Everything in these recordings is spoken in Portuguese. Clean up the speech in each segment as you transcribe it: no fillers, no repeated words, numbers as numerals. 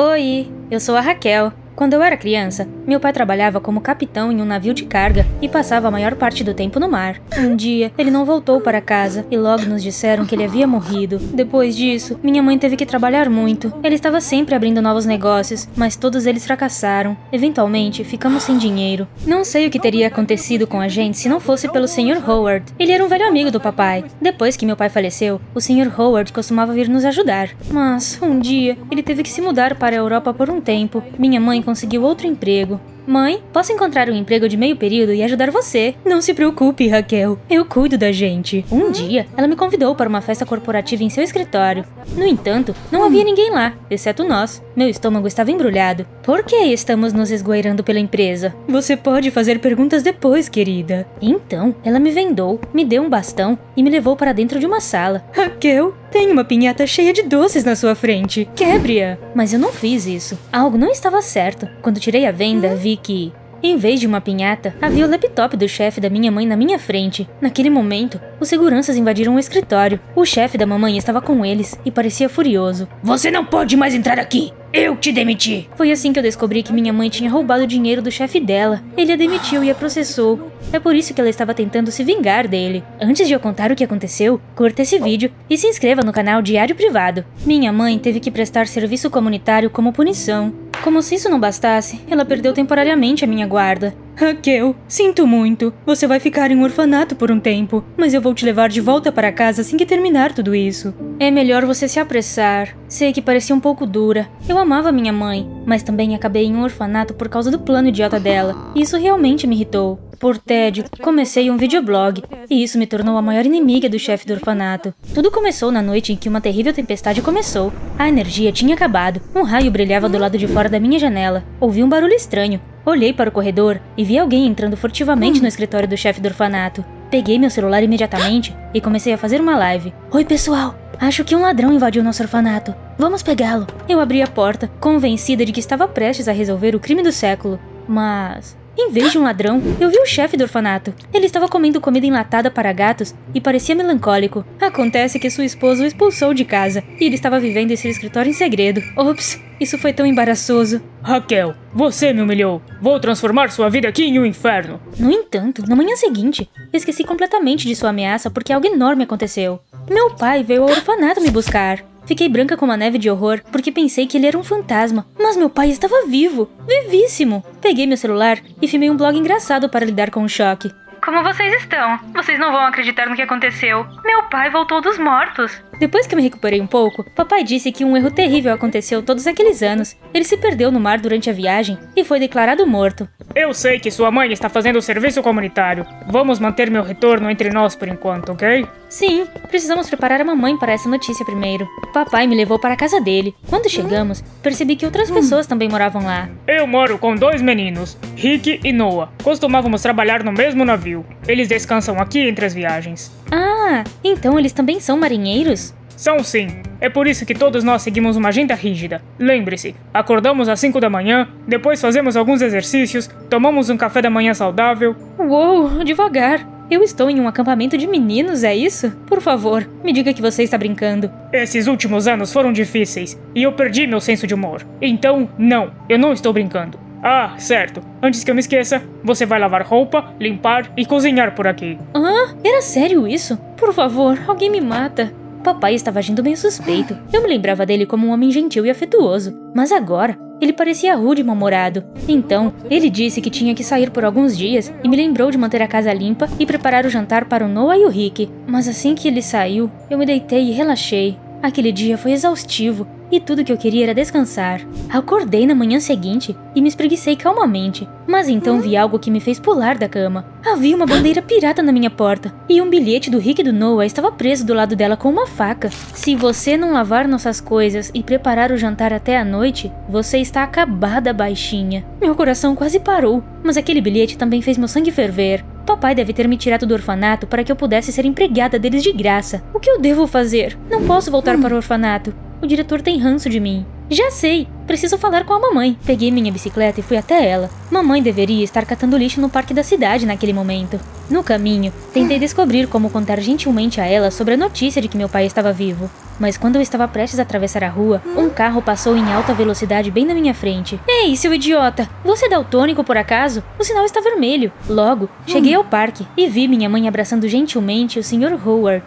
Oi, eu sou a Raquel. Quando eu era criança, meu pai trabalhava como capitão em um navio de carga e passava a maior parte do tempo no mar. Um dia, ele não voltou para casa e logo nos disseram que ele havia morrido. Depois disso, minha mãe teve que trabalhar muito. Ele estava sempre abrindo novos negócios, mas todos eles fracassaram. Eventualmente, ficamos sem dinheiro. Não sei o que teria acontecido com a gente se não fosse pelo Sr. Howard. Ele era um velho amigo do papai. Depois que meu pai faleceu, o Sr. Howard costumava vir nos ajudar. Mas, um dia, ele teve que se mudar para a Europa por um tempo. Minha mãe conseguiu outro emprego. Mãe, posso encontrar um emprego de meio período e ajudar você? Não se preocupe, Raquel. Eu cuido da gente. Um dia, ela me convidou para uma festa corporativa em seu escritório. No entanto, não havia ninguém lá, exceto nós. Meu estômago estava embrulhado. Por que estamos nos esgueirando pela empresa? Você pode fazer perguntas depois, querida. Então, ela me vendou, me deu um bastão e me levou para dentro de uma sala. Raquel, tem uma pinhata cheia de doces na sua frente. Quebre-a. Mas eu não fiz isso. Algo não estava certo. Quando tirei a venda, vi que, em vez de uma pinhata, havia o laptop do chefe da minha mãe na minha frente. Naquele momento, os seguranças invadiram o escritório. O chefe da mamãe estava com eles e parecia furioso. Você não pode mais entrar aqui! Eu te demiti! Foi assim que eu descobri que minha mãe tinha roubado o dinheiro do chefe dela. Ele a demitiu e a processou. É por isso que ela estava tentando se vingar dele. Antes de eu contar o que aconteceu, curta esse vídeo e se inscreva no canal Diário Privado. Minha mãe teve que prestar serviço comunitário como punição. Como se isso não bastasse, ela perdeu temporariamente a minha guarda. Raquel, sinto muito. Você vai ficar em um orfanato por um tempo, mas eu vou te levar de volta para casa assim que terminar tudo isso. É melhor você se apressar. Sei que parecia um pouco dura. Eu amava minha mãe, mas também acabei em um orfanato por causa do plano idiota dela. E isso realmente me irritou. Por tédio, comecei um videoblog, e isso me tornou a maior inimiga do chefe do orfanato. Tudo começou na noite em que uma terrível tempestade começou. A energia tinha acabado. Um raio brilhava do lado de fora da minha janela. Ouvi um barulho estranho. Olhei para o corredor e vi alguém entrando furtivamente no escritório do chefe do orfanato. Peguei meu celular imediatamente e comecei a fazer uma live. Oi, pessoal! Acho que um ladrão invadiu nosso orfanato. Vamos pegá-lo. Eu abri a porta, convencida de que estava prestes a resolver o crime do século. Mas, em vez de um ladrão, eu vi o chefe do orfanato. Ele estava comendo comida enlatada para gatos e parecia melancólico. Acontece que sua esposa o expulsou de casa e ele estava vivendo em seu escritório em segredo. Ops, isso foi tão embaraçoso. Raquel, você me humilhou. Vou transformar sua vida aqui em um inferno. No entanto, na manhã seguinte, esqueci completamente de sua ameaça porque algo enorme aconteceu. Meu pai veio ao orfanato me buscar. Fiquei branca como a neve de horror, porque pensei que ele era um fantasma. Mas meu pai estava vivo, vivíssimo. Peguei meu celular e filmei um blog engraçado para lidar com o choque. Como vocês estão? Vocês não vão acreditar no que aconteceu. Meu pai voltou dos mortos. Depois que eu me recuperei um pouco, papai disse que um erro terrível aconteceu todos aqueles anos. Ele se perdeu no mar durante a viagem e foi declarado morto. Eu sei que sua mãe está fazendo serviço comunitário. Vamos manter meu retorno entre nós por enquanto, ok? Sim, precisamos preparar a mamãe para essa notícia primeiro. Papai me levou para a casa dele. Quando chegamos, percebi que outras pessoas também moravam lá. Eu moro com 2 meninos, Rick e Noah. Costumávamos trabalhar no mesmo navio. Eles descansam aqui entre as viagens. Ah, então eles também são marinheiros? São sim. É por isso que todos nós seguimos uma agenda rígida. Lembre-se, acordamos às 5 da manhã, depois fazemos alguns exercícios, tomamos um café da manhã saudável. Uou, devagar. Eu estou em um acampamento de meninos, é isso? Por favor, me diga que você está brincando. Esses últimos anos foram difíceis, e eu perdi meu senso de humor. Então, não, eu não estou brincando. Ah, certo. Antes que eu me esqueça, você vai lavar roupa, limpar e cozinhar por aqui. Ah, era sério isso? Por favor, alguém me mata. Papai estava agindo meio suspeito. Eu me lembrava dele como um homem gentil e afetuoso. Mas agora, ele parecia rude e mal-humorado. Então, ele disse que tinha que sair por alguns dias e me lembrou de manter a casa limpa e preparar o jantar para o Noah e o Rick. Mas assim que ele saiu, eu me deitei e relaxei. Aquele dia foi exaustivo e tudo que eu queria era descansar. Acordei na manhã seguinte e me espreguicei calmamente, mas então vi algo que me fez pular da cama. Havia uma bandeira pirata na minha porta e um bilhete do Rick e do Noah estava preso do lado dela com uma faca. Se você não lavar nossas coisas e preparar o jantar até a noite, você está acabada, baixinha. Meu coração quase parou, mas aquele bilhete também fez meu sangue ferver. Papai deve ter me tirado do orfanato para que eu pudesse ser empregada deles de graça. O que eu devo fazer? Não posso voltar para o orfanato. O diretor tem ranço de mim. Já sei! Preciso falar com a mamãe. Peguei minha bicicleta e fui até ela. Mamãe deveria estar catando lixo no parque da cidade naquele momento. No caminho, tentei descobrir como contar gentilmente a ela sobre a notícia de que meu pai estava vivo. Mas quando eu estava prestes a atravessar a rua, um carro passou em alta velocidade bem na minha frente. Ei, seu idiota! Você é daltônico por acaso? O sinal está vermelho. Logo, cheguei ao parque e vi minha mãe abraçando gentilmente o Sr. Howard.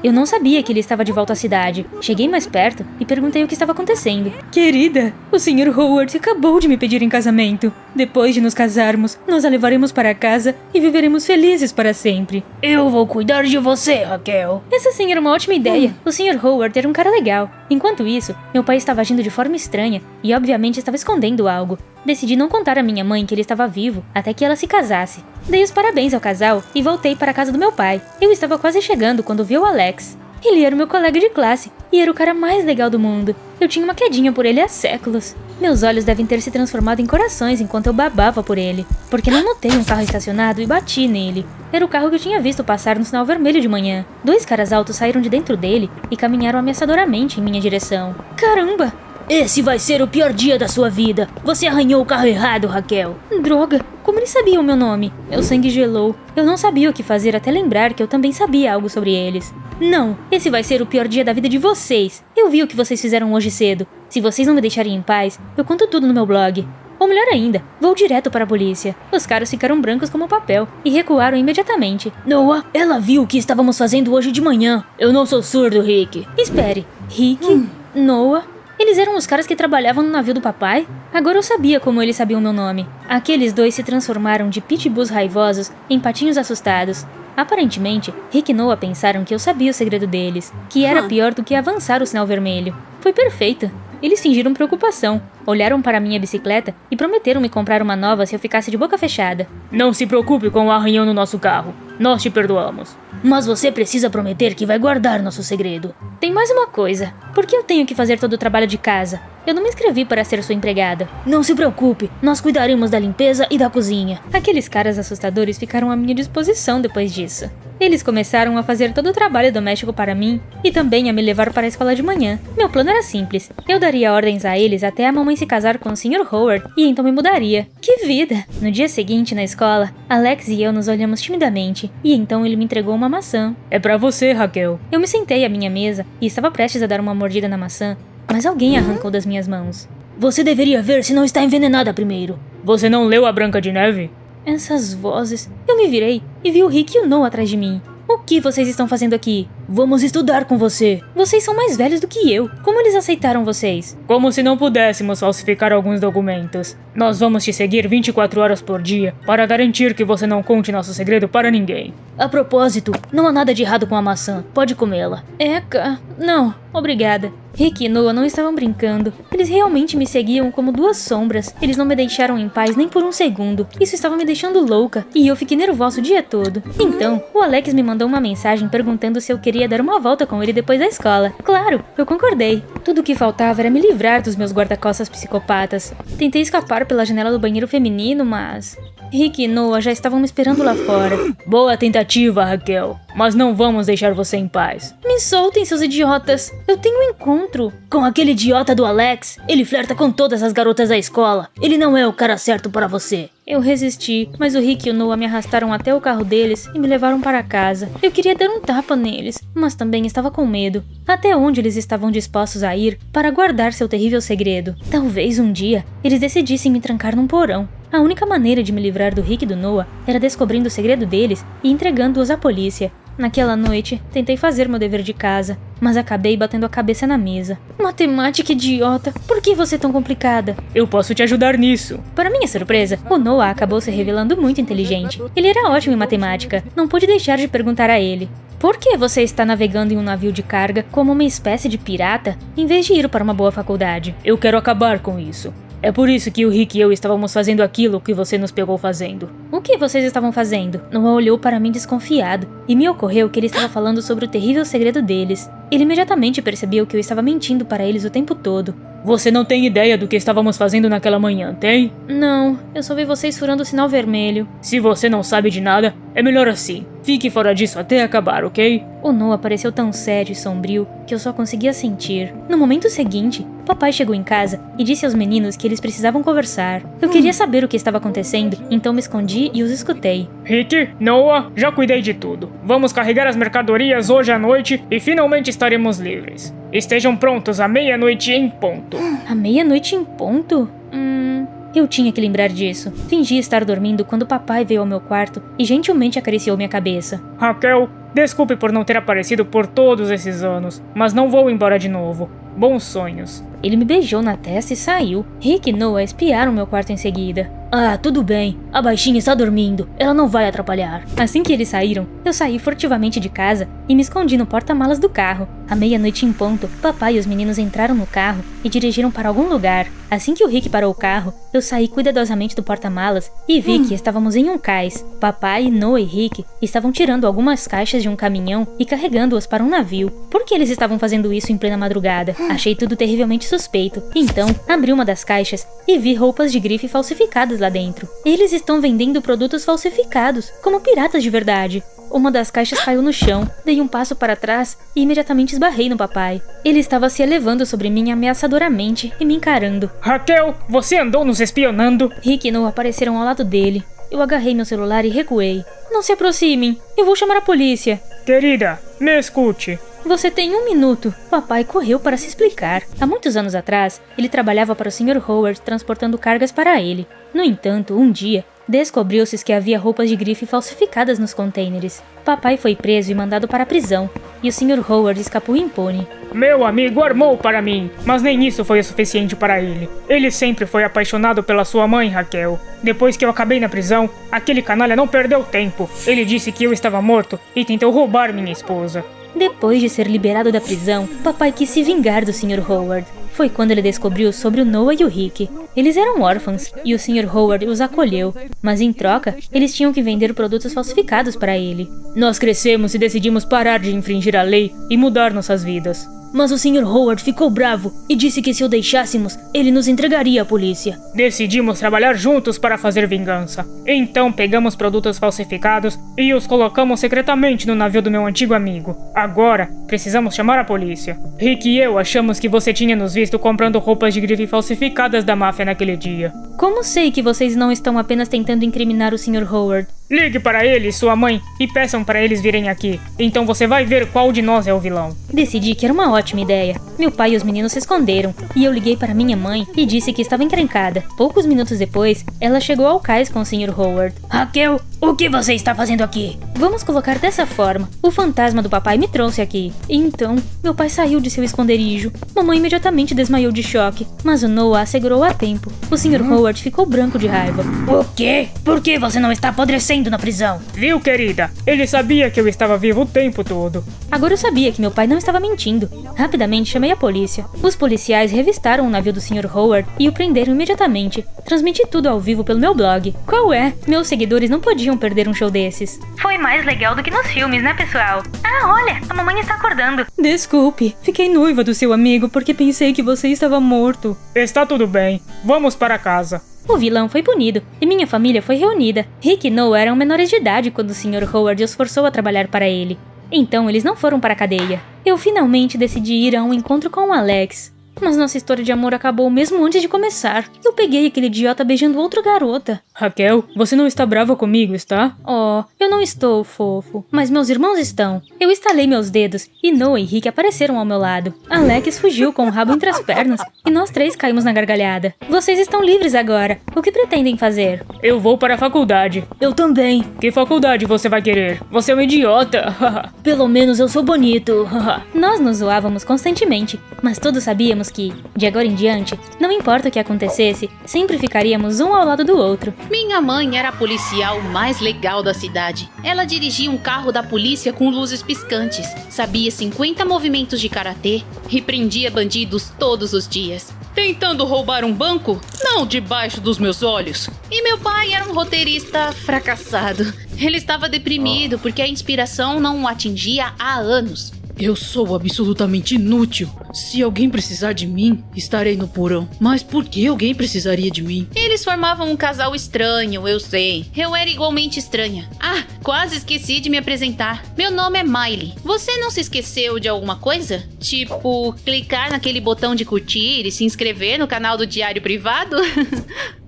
Eu não sabia que ele estava de volta à cidade. Cheguei mais perto e perguntei o que estava acontecendo. Querida, o Sr. Howard acabou de me pedir em casamento. Depois de nos casarmos, nós a levaremos para casa e viveremos felizes para sempre. Eu vou cuidar de você, Raquel. Essa sim era uma ótima ideia. O Sr. Howard era um cara legal. Enquanto isso, meu pai estava agindo de forma estranha e obviamente estava escondendo algo. Decidi não contar à minha mãe que ele estava vivo até que ela se casasse. Dei os parabéns ao casal e voltei para a casa do meu pai. Eu estava quase chegando quando vi o Alex. Ele era o meu colega de classe e era o cara mais legal do mundo. Eu tinha uma quedinha por ele há séculos. Meus olhos devem ter se transformado em corações enquanto eu babava por ele, porque não notei um carro estacionado e bati nele. Era o carro que eu tinha visto passar no sinal vermelho de manhã. 2 caras altos saíram de dentro dele e caminharam ameaçadoramente em minha direção. Caramba! Esse vai ser o pior dia da sua vida. Você arranhou o carro errado, Raquel. Droga, como eles sabiam o meu nome? Meu sangue gelou. Eu não sabia o que fazer até lembrar que eu também sabia algo sobre eles. Não, esse vai ser o pior dia da vida de vocês. Eu vi o que vocês fizeram hoje cedo. Se vocês não me deixarem em paz, eu conto tudo no meu blog. Ou melhor ainda, vou direto para a polícia. Os caras ficaram brancos como papel e recuaram imediatamente. Noah, ela viu o que estávamos fazendo hoje de manhã. Eu não sou surdo, Rick. Espere, Rick? Noah? Eles eram os caras que trabalhavam no navio do papai? Agora eu sabia como eles sabiam meu nome. Aqueles 2 se transformaram de pitbulls raivosos em patinhos assustados. Aparentemente, Rick e Noah pensaram que eu sabia o segredo deles, que era pior do que avançar o sinal vermelho. Foi perfeito. Eles fingiram preocupação, olharam para minha bicicleta e prometeram me comprar uma nova se eu ficasse de boca fechada. Não se preocupe com o arranhão no nosso carro. Nós te perdoamos. Mas você precisa prometer que vai guardar nosso segredo. Tem mais uma coisa. Por que eu tenho que fazer todo o trabalho de casa? Eu não me inscrevi para ser sua empregada. Não se preocupe, nós cuidaremos da limpeza e da cozinha. Aqueles caras assustadores ficaram à minha disposição depois disso. Eles começaram a fazer todo o trabalho doméstico para mim e também a me levar para a escola de manhã. Meu plano era simples. Eu daria ordens a eles até a mamãe se casar com o Sr. Howard e então me mudaria. Que vida! No dia seguinte, na escola, Alex e eu nos olhamos timidamente e então ele me entregou uma maçã. É pra você, Raquel. Eu me sentei à minha mesa e estava prestes a dar uma mordida na maçã, mas alguém arrancou das minhas mãos. Você deveria ver se não está envenenada primeiro. Você não leu a Branca de Neve? Essas vozes... Eu me virei e vi o Rick e o Noah atrás de mim. O que vocês estão fazendo aqui? Vamos estudar com você. Vocês são mais velhos do que eu. Como eles aceitaram vocês? Como se não pudéssemos falsificar alguns documentos. Nós vamos te seguir 24 horas por dia para garantir que você não conte nosso segredo para ninguém. A propósito, não há nada de errado com a maçã. Pode comê-la. Eca, não, obrigada. Rick e Noah não estavam brincando. Eles realmente me seguiam como 2 sombras. Eles não me deixaram em paz nem por um segundo. Isso estava me deixando louca e eu fiquei nervosa o dia todo. Então, o Alex me mandou uma mensagem perguntando se eu queria dar uma volta com ele depois da escola. Claro, eu concordei. Tudo o que faltava era me livrar dos meus guarda-costas psicopatas. Tentei escapar pela janela do banheiro feminino, mas... Rick e Noah já estavam me esperando lá fora. Boa tentativa, Raquel. Mas não vamos deixar você em paz. Me soltem, seus idiotas. Eu tenho um encontro. Com aquele idiota do Alex? Ele flerta com todas as garotas da escola. Ele não é o cara certo para você. Eu resisti, mas o Rick e o Noah me arrastaram até o carro deles e me levaram para casa. Eu queria dar um tapa neles, mas também estava com medo. Até onde eles estavam dispostos a ir para guardar seu terrível segredo? Talvez um dia eles decidissem me trancar num porão. A única maneira de me livrar do Rick e do Noah era descobrindo o segredo deles e entregando-os à polícia. Naquela noite, tentei fazer meu dever de casa, mas acabei batendo a cabeça na mesa. Matemática idiota, por que você é tão complicada? Eu posso te ajudar nisso. Para minha surpresa, o Noah acabou se revelando muito inteligente. Ele era ótimo em matemática, não pude deixar de perguntar a ele. Por que você está navegando em um navio de carga como uma espécie de pirata, em vez de ir para uma boa faculdade? Eu quero acabar com isso. É por isso que o Rick e eu estávamos fazendo aquilo que você nos pegou fazendo. O que vocês estavam fazendo? Noah olhou para mim desconfiado, e me ocorreu que ele estava falando sobre o terrível segredo deles. Ele imediatamente percebeu que eu estava mentindo para eles o tempo todo. Você não tem ideia do que estávamos fazendo naquela manhã, tem? Não, eu só vi vocês furando o sinal vermelho. Se você não sabe de nada, é melhor assim. Fique fora disso até acabar, ok? O Noah pareceu tão sério e sombrio que eu só conseguia sentir. No momento seguinte, papai chegou em casa e disse aos meninos que eles precisavam conversar. Eu queria saber o que estava acontecendo, então me escondi e os escutei. Rick, Noah, já cuidei de tudo. Vamos carregar as mercadorias hoje à noite e finalmente estaremos livres. Estejam prontos à meia-noite em ponto. À meia-noite em ponto? Eu tinha que lembrar disso. Fingi estar dormindo quando papai veio ao meu quarto e gentilmente acariciou minha cabeça. Raquel, desculpe por não ter aparecido por todos esses anos, mas não vou embora de novo. Bons sonhos. Ele me beijou na testa e saiu. Rick e Noah espiaram meu quarto em seguida. Ah, tudo bem. A baixinha está dormindo. Ela não vai atrapalhar. Assim que eles saíram, eu saí furtivamente de casa e me escondi no porta-malas do carro. À meia-noite em ponto, papai e os meninos entraram no carro e dirigiram para algum lugar. Assim que o Rick parou o carro, eu saí cuidadosamente do porta-malas e vi que estávamos em um cais. Papai, Noah e Rick estavam tirando algumas caixas de um caminhão e carregando-as para um navio. Por que eles estavam fazendo isso em plena madrugada? Achei tudo terrivelmente suspeito. Então, abri uma das caixas e vi roupas de grife falsificadas lá dentro. Eles estão vendendo produtos falsificados, como piratas de verdade. Uma das caixas caiu no chão, dei um passo para trás e imediatamente esbarrei no papai. Ele estava se elevando sobre mim ameaçadoramente e me encarando. Raquel, você andou nos espionando? Rick e Noah apareceram ao lado dele. Eu agarrei meu celular e recuei. Não se aproximem, eu vou chamar a polícia. Querida, me escute. Você tem 1 minuto. Papai correu para se explicar. Há muitos anos atrás, ele trabalhava para o Sr. Howard transportando cargas para ele. No entanto, um dia, descobriu-se que havia roupas de grife falsificadas nos contêineres. Papai foi preso e mandado para a prisão, e o Sr. Howard escapou impune. Meu amigo armou para mim, mas nem isso foi o suficiente para ele. Ele sempre foi apaixonado pela sua mãe, Raquel. Depois que eu acabei na prisão, aquele canalha não perdeu tempo. Ele disse que eu estava morto e tentou roubar minha esposa. Depois de ser liberado da prisão, papai quis se vingar do Sr. Howard. Foi quando ele descobriu sobre o Noah e o Rick. Eles eram órfãos e o Sr. Howard os acolheu, mas em troca, eles tinham que vender produtos falsificados para ele. Nós crescemos e decidimos parar de infringir a lei e mudar nossas vidas. Mas o Sr. Howard ficou bravo e disse que se o deixássemos, ele nos entregaria à polícia. Decidimos trabalhar juntos para fazer vingança. Então pegamos produtos falsificados e os colocamos secretamente no navio do meu antigo amigo. Agora, precisamos chamar a polícia. Rick e eu achamos que você tinha nos visto comprando roupas de grife falsificadas da máfia naquele dia. Como sei que vocês não estão apenas tentando incriminar o Sr. Howard? Ligue para ele e sua mãe e peçam para eles virem aqui. Então você vai ver qual de nós é o vilão. Decidi que era uma ótima ideia. Meu pai e os meninos se esconderam, e eu liguei para minha mãe e disse que estava encrencada. Poucos minutos depois, ela chegou ao cais com o Sr. Howard. Raquel, o que você está fazendo aqui? Vamos colocar dessa forma. O fantasma do papai me trouxe aqui. Então, meu pai saiu de seu esconderijo. Mamãe imediatamente desmaiou de choque, mas o Noah a segurou a tempo. O Sr. Howard ficou branco de raiva. O quê? Por que você não está apodrecendo na prisão? Viu, querida? Ele sabia que eu estava vivo o tempo todo. Agora eu sabia que meu pai não estava mentindo. Rapidamente chamei a polícia. Os policiais revistaram o navio do Sr. Howard e o prenderam imediatamente. Transmiti tudo ao vivo pelo meu blog. Qual é? Meus seguidores não podiam perder um show desses. Foi mais legal do que nos filmes, né, pessoal? Ah, olha, a mamãe está acordando. Desculpe, fiquei noiva do seu amigo porque pensei que você estava morto. Está tudo bem. Vamos para casa. O vilão foi punido e minha família foi reunida. Rick e Noah eram menores de idade quando o Sr. Howard os forçou a trabalhar para ele. Então eles não foram para a cadeia. Eu finalmente decidi ir a um encontro com o Alex. Mas nossa história de amor acabou mesmo antes de começar. Eu peguei aquele idiota beijando outra garota. Raquel, você não está brava comigo, está? Oh, eu não estou, fofo. Mas meus irmãos estão. Eu estalei meus dedos e Noah e Rick apareceram ao meu lado. Alex fugiu com o rabo entre as pernas e nós três caímos na gargalhada. Vocês estão livres agora. O que pretendem fazer? Eu vou para a faculdade. Eu também. Que faculdade você vai querer? Você é um idiota. Pelo menos eu sou bonito. Nós nos zoávamos constantemente, mas todos sabíamos que, de agora em diante, não importa o que acontecesse, sempre ficaríamos um ao lado do outro. Minha mãe era a policial mais legal da cidade. Ela dirigia um carro da polícia com luzes piscantes, sabia 50 movimentos de karatê e prendia bandidos todos os dias. Tentando roubar um banco? Não debaixo dos meus olhos. E meu pai era um roteirista fracassado. Ele estava deprimido porque a inspiração não o atingia há anos. Eu sou absolutamente inútil. Se alguém precisar de mim, estarei no porão. Mas por que alguém precisaria de mim? Eles formavam um casal estranho, eu sei. Eu era igualmente estranha. Ah, quase esqueci de me apresentar. Meu nome é Miley. Você não se esqueceu de alguma coisa? Tipo, clicar naquele botão de curtir e se inscrever no canal do Diário Privado?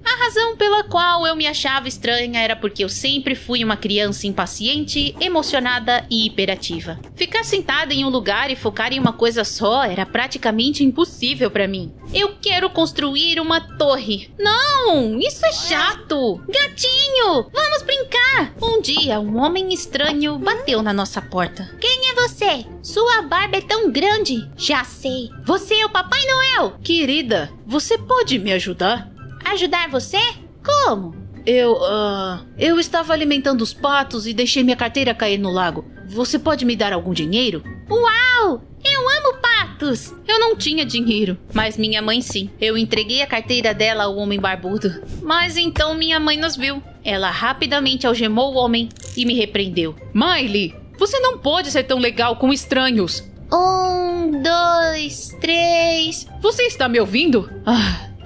A razão pela qual eu me achava estranha era porque eu sempre fui uma criança impaciente, emocionada e hiperativa. Ficar sentada em um lugar e focar em uma coisa só era praticamente impossível pra mim. Eu quero construir uma torre. Não, isso é chato. Gatinho, vamos brincar. Um dia, um homem estranho bateu na nossa porta. Quem é você? Sua barba é tão grande. Já sei. Você é o Papai Noel. Querida, você pode me ajudar? Ajudar você? Como? Eu estava alimentando os patos e deixei minha carteira cair no lago. Você pode me dar algum dinheiro? Uau! Eu amo patos! Eu não tinha dinheiro, mas minha mãe sim. Eu entreguei a carteira dela ao homem barbudo. Mas então minha mãe nos viu. Ela rapidamente algemou o homem e me repreendeu. Miley, você não pode ser tão legal com estranhos. 1, 2, 3... Você está me ouvindo?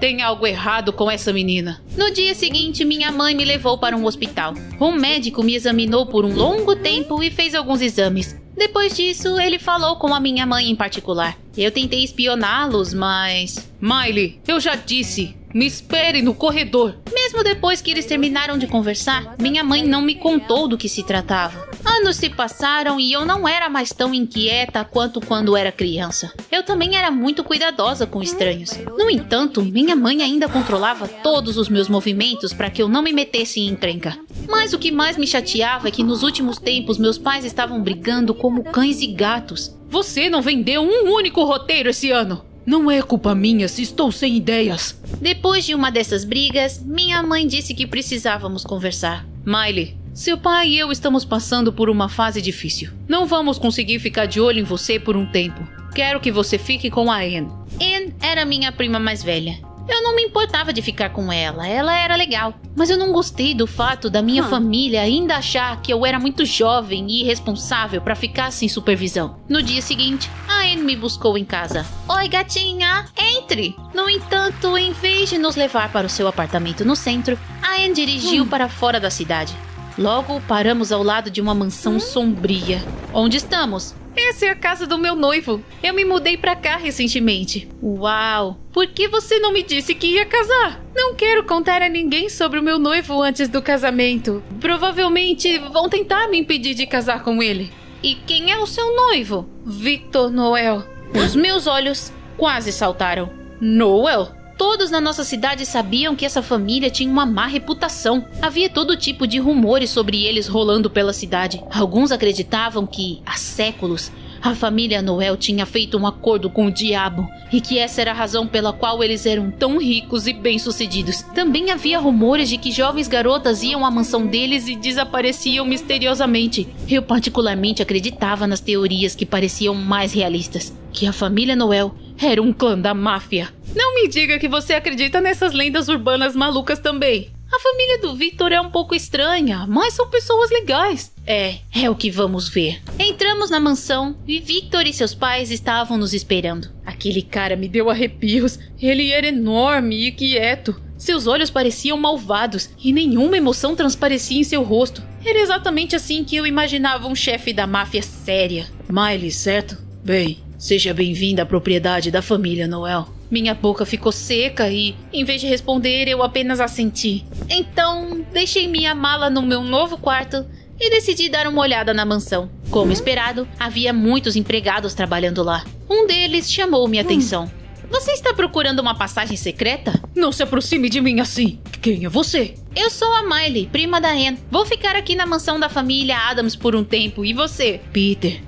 Tem algo errado com essa menina. No dia seguinte, minha mãe me levou para um hospital. Um médico me examinou por um longo tempo e fez alguns exames. Depois disso, ele falou com a minha mãe em particular. Eu tentei espioná-los, mas... Miley, eu já disse, me espere no corredor. Mesmo depois que eles terminaram de conversar, minha mãe não me contou do que se tratava. Anos se passaram e eu não era mais tão inquieta quanto quando era criança. Eu também era muito cuidadosa com estranhos. No entanto, minha mãe ainda controlava todos os meus movimentos para que eu não me metesse em encrenca. Mas o que mais me chateava é que nos últimos tempos meus pais estavam brigando como cães e gatos. Você não vendeu um único roteiro esse ano. Não é culpa minha se estou sem ideias. Depois de uma dessas brigas, minha mãe disse que precisávamos conversar. Miley, seu pai e eu estamos passando por uma fase difícil. Não vamos conseguir ficar de olho em você por um tempo. Quero que você fique com a Anne. Anne era minha prima mais velha. Eu não me importava de ficar com ela era legal. Mas eu não gostei do fato da minha família ainda achar que eu era muito jovem e irresponsável para ficar sem supervisão. No dia seguinte, a Anne me buscou em casa. Oi, gatinha, entre! No entanto, em vez de nos levar para o seu apartamento no centro, a Anne dirigiu para fora da cidade. Logo, paramos ao lado de uma mansão sombria. Onde estamos? Essa é a casa do meu noivo. Eu me mudei pra cá recentemente. Uau! Por que você não me disse que ia casar? Não quero contar a ninguém sobre o meu noivo antes do casamento. Provavelmente vão tentar me impedir de casar com ele. E quem é o seu noivo? Victor Noel. Os meus olhos quase saltaram. Noel? Todos na nossa cidade sabiam que essa família tinha uma má reputação. Havia todo tipo de rumores sobre eles rolando pela cidade. Alguns acreditavam que, há séculos, a família Noel tinha feito um acordo com o diabo e que essa era a razão pela qual eles eram tão ricos e bem-sucedidos. Também havia rumores de que jovens garotas iam à mansão deles e desapareciam misteriosamente. Eu particularmente acreditava nas teorias que pareciam mais realistas, que a família Noel era um clã da máfia. Não me diga que você acredita nessas lendas urbanas malucas também. A família do Victor é um pouco estranha, mas são pessoas legais. É o que vamos ver. Entramos na mansão e Victor e seus pais estavam nos esperando. Aquele cara me deu arrepios. Ele era enorme e quieto. Seus olhos pareciam malvados e nenhuma emoção transparecia em seu rosto. Era exatamente assim que eu imaginava um chefe da máfia séria. Miley, certo? Bem, seja bem-vinda à propriedade da família Noel. Minha boca ficou seca e, em vez de responder, eu apenas assenti. Então, deixei minha mala no meu novo quarto e decidi dar uma olhada na mansão. Como esperado, havia muitos empregados trabalhando lá. Um deles chamou minha atenção. Você está procurando uma passagem secreta? Não se aproxime de mim assim. Quem é você? Eu sou a Miley, prima da Anne. Vou ficar aqui na mansão da família Adams por um tempo. E você? Peter.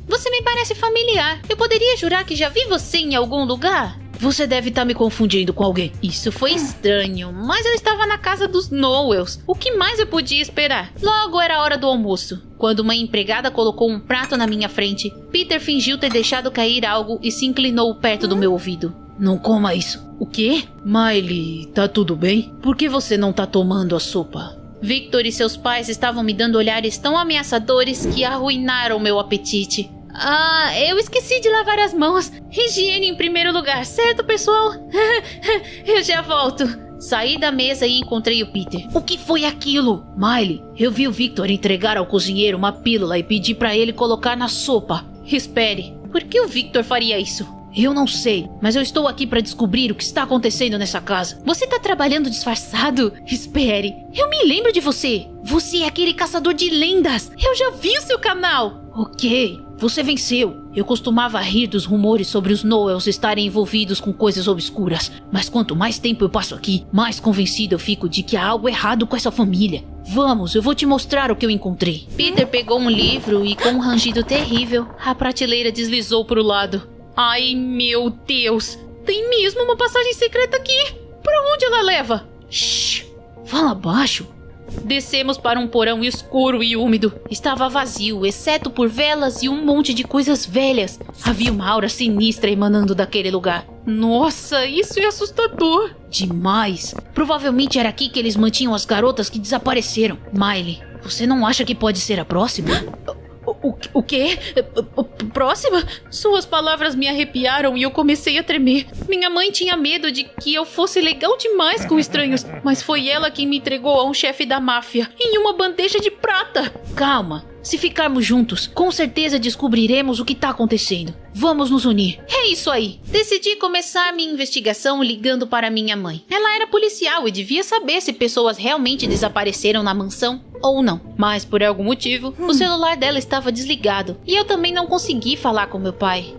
Você me parece familiar. Eu poderia jurar que já vi você em algum lugar? Você deve estar me confundindo com alguém. Isso foi estranho, mas eu estava na casa dos Noels. O que mais eu podia esperar? Logo era a hora do almoço. Quando uma empregada colocou um prato na minha frente, Peter fingiu ter deixado cair algo e se inclinou perto do meu ouvido. Não coma isso. O quê? Miley, tá tudo bem? Por que você não tá tomando a sopa? Victor e seus pais estavam me dando olhares tão ameaçadores que arruinaram meu apetite. Eu esqueci de lavar as mãos. Higiene em primeiro lugar, certo, pessoal? Eu já volto. Saí da mesa e encontrei o Peter. O que foi aquilo? Miley, eu vi o Victor entregar ao cozinheiro uma pílula e pedir pra ele colocar na sopa. Espere, por que o Victor faria isso? Eu não sei, mas eu estou aqui pra descobrir o que está acontecendo nessa casa. Você tá trabalhando disfarçado? Espere, eu me lembro de você. Você é aquele caçador de lendas. Eu já vi o seu canal. Ok, você venceu. Eu costumava rir dos rumores sobre os Noels estarem envolvidos com coisas obscuras. Mas quanto mais tempo eu passo aqui, mais convencido eu fico de que há algo errado com essa família. Vamos, eu vou te mostrar o que eu encontrei. Peter pegou um livro e com um rangido terrível, a prateleira deslizou pro lado. Ai, meu Deus! Tem mesmo uma passagem secreta aqui! Pra onde ela leva? Shhh! Fala baixo! Descemos para um porão escuro e úmido. Estava vazio, exceto por velas e um monte de coisas velhas. Havia uma aura sinistra emanando daquele lugar. Nossa, isso é assustador! Demais! Provavelmente era aqui que eles mantinham as garotas que desapareceram. Miley, você não acha que pode ser a próxima? O quê? Próxima? Suas palavras me arrepiaram e eu comecei a tremer. Minha mãe tinha medo de que eu fosse legal demais com estranhos, mas foi ela quem me entregou a um chefe da máfia em uma bandeja de prata. Calma, se ficarmos juntos, com certeza descobriremos o que tá acontecendo. Vamos nos unir. É isso aí. Decidi começar minha investigação ligando para minha mãe. Ela era policial e devia saber se pessoas realmente desapareceram na mansão ou não. Mas por algum motivo, o celular dela estava desligado e eu também não consegui falar com meu pai.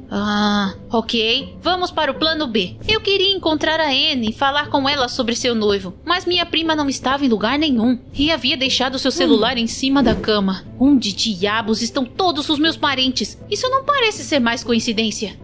Ok. Vamos para o plano B. Eu queria encontrar a Anne e falar com ela sobre seu noivo, mas minha prima não estava em lugar nenhum e havia deixado seu celular em cima da cama. Onde diabos estão todos os meus parentes? Isso não parece ser mais coincidência.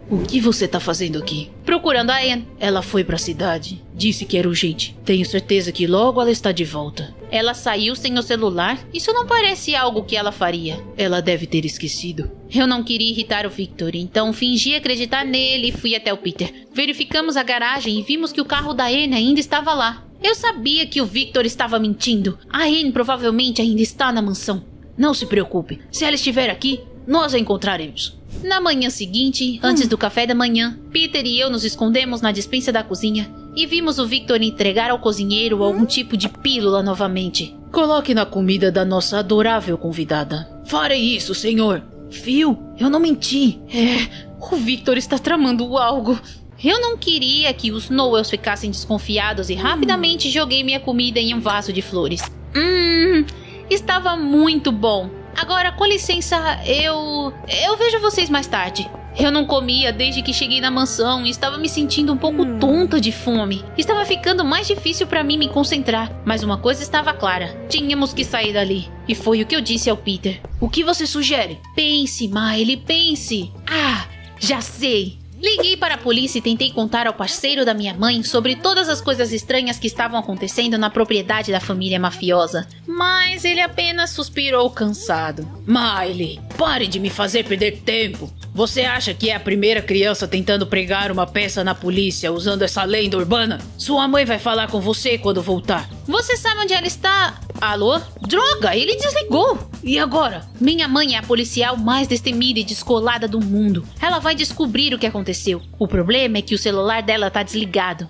O que você tá fazendo aqui? Procurando a Anne. Ela foi pra cidade. Disse que era urgente. Tenho certeza que logo ela está de volta. Ela saiu sem o celular? Isso não parece algo que ela faria. Ela deve ter esquecido. Eu não queria irritar o Victor, então fingi acreditar nele e fui até o Peter. Verificamos a garagem e vimos que o carro da Anne ainda estava lá. Eu sabia que o Victor estava mentindo. A Anne provavelmente ainda está na mansão. Não se preocupe. Se ela estiver aqui, nós a encontraremos. Na manhã seguinte, antes do café da manhã, Peter e eu nos escondemos na despensa da cozinha e vimos o Victor entregar ao cozinheiro algum tipo de pílula novamente. Coloque na comida da nossa adorável convidada. Farei isso, senhor. Phil, eu não menti. O Victor está tramando algo. Eu não queria que os Noels ficassem desconfiados e rapidamente joguei minha comida em um vaso de flores. Estava muito bom. Agora, com licença, eu vejo vocês mais tarde. Eu não comia desde que cheguei na mansão e estava me sentindo um pouco tonta de fome. Estava ficando mais difícil para mim me concentrar. Mas uma coisa estava clara. Tínhamos que sair dali. E foi o que eu disse ao Peter. O que você sugere? Pense, Miley, pense. Já sei. Liguei para a polícia e tentei contar ao parceiro da minha mãe sobre todas as coisas estranhas que estavam acontecendo na propriedade da família mafiosa. Mas ele apenas suspirou cansado. Miley, pare de me fazer perder tempo. Você acha que é a primeira criança tentando pregar uma peça na polícia usando essa lenda urbana? Sua mãe vai falar com você quando voltar. Você sabe onde ela está? Alô? Droga, ele desligou. E agora? Minha mãe é a policial mais destemida e descolada do mundo. Ela vai descobrir o que aconteceu. O problema é que o celular dela tá desligado.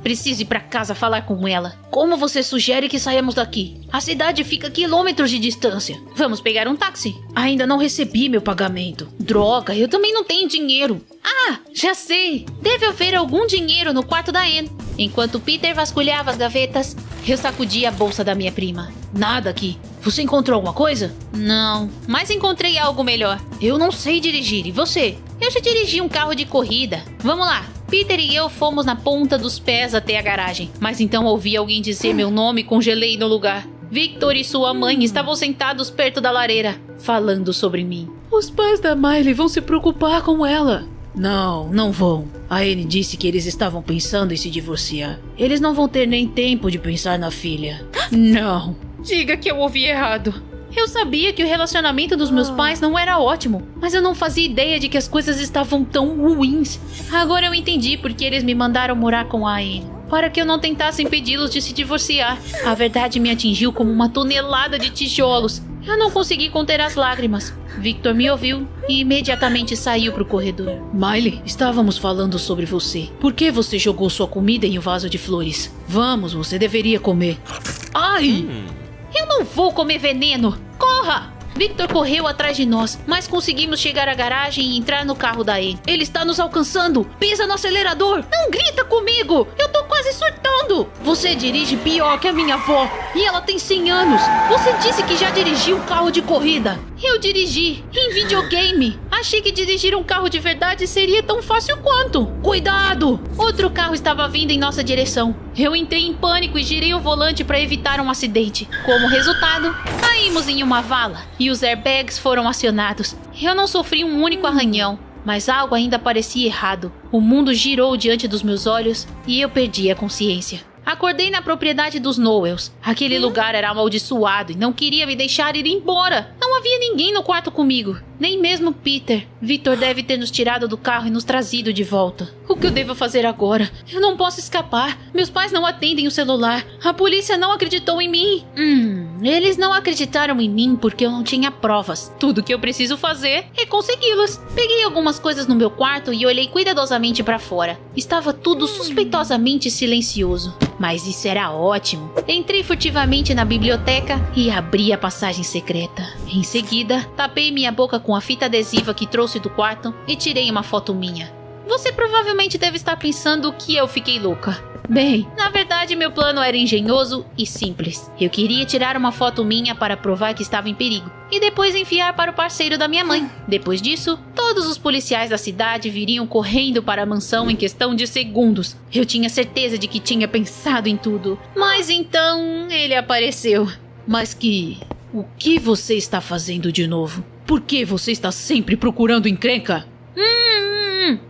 Preciso ir pra casa falar com ela. Como você sugere que saímos daqui? A cidade fica a quilômetros de distância. Vamos pegar um táxi. Ainda não recebi meu pagamento. Droga, eu também não tenho dinheiro. Já sei. Deve haver algum dinheiro no quarto da Anne. Enquanto Peter vasculhava as gavetas, eu sacudi a bolsa da minha prima. Nada aqui. Você encontrou alguma coisa? Não, mas encontrei algo melhor. Eu não sei dirigir, e você? Eu já dirigi um carro de corrida. Vamos lá. Peter e eu fomos na ponta dos pés até a garagem, mas então ouvi alguém dizer meu nome e congelei no lugar. Victor e sua mãe estavam sentados perto da lareira, falando sobre mim. Os pais da Miley vão se preocupar com ela. Não vão. A Anne disse que eles estavam pensando em se divorciar. Eles não vão ter nem tempo de pensar na filha. Não. Diga que eu ouvi errado. Eu sabia que o relacionamento dos meus pais não era ótimo, mas eu não fazia ideia de que as coisas estavam tão ruins. Agora eu entendi porque eles me mandaram morar com a Anne, para que eu não tentasse impedi-los de se divorciar. A verdade me atingiu como uma tonelada de tijolos. Eu não consegui conter as lágrimas. Victor me ouviu e imediatamente saiu pro corredor. Miley, estávamos falando sobre você. Por que você jogou sua comida em um vaso de flores? Vamos, você deveria comer. Ai! Eu não vou comer veneno! Corra! Victor correu atrás de nós, mas conseguimos chegar à garagem e entrar no carro da Anne. Ele está nos alcançando! Pisa no acelerador! Não grita comigo! Eu tô quase surtando! Você dirige pior que a minha avó! E ela tem 100 anos! Você disse que já dirigiu um carro de corrida! Eu dirigi! Em videogame! Achei que dirigir um carro de verdade seria tão fácil quanto! Cuidado! Outro carro estava vindo em nossa direção. Eu entrei em pânico e girei o volante para evitar um acidente. Como resultado, caímos em uma vala e os airbags foram acionados. Eu não sofri um único arranhão, mas algo ainda parecia errado. O mundo girou diante dos meus olhos e eu perdi a consciência. Acordei na propriedade dos Knowles. Aquele lugar era amaldiçoado e não queria me deixar ir embora. Não havia ninguém no quarto comigo, nem mesmo Peter. Victor deve ter nos tirado do carro e nos trazido de volta. O que eu devo fazer agora? Eu não posso escapar. Meus pais não atendem o celular. A polícia não acreditou em mim. Eles não acreditaram em mim porque eu não tinha provas. Tudo que eu preciso fazer é consegui-las. Peguei algumas coisas no meu quarto e olhei cuidadosamente para fora. Estava tudo suspeitosamente silencioso. Mas isso era ótimo. Entrei furtivamente na biblioteca e abri a passagem secreta. Em seguida, tapei minha boca com a fita adesiva que trouxe do quarto e tirei uma foto minha. Você provavelmente deve estar pensando que eu fiquei louca. Bem, na verdade meu plano era engenhoso e simples. Eu queria tirar uma foto minha para provar que estava em perigo e depois enviar para o parceiro da minha mãe. Depois disso, todos os policiais da cidade viriam correndo para a mansão em questão de segundos. Eu tinha certeza de que tinha pensado em tudo. Mas então ele apareceu. O que você está fazendo de novo? Por que você está sempre procurando encrenca?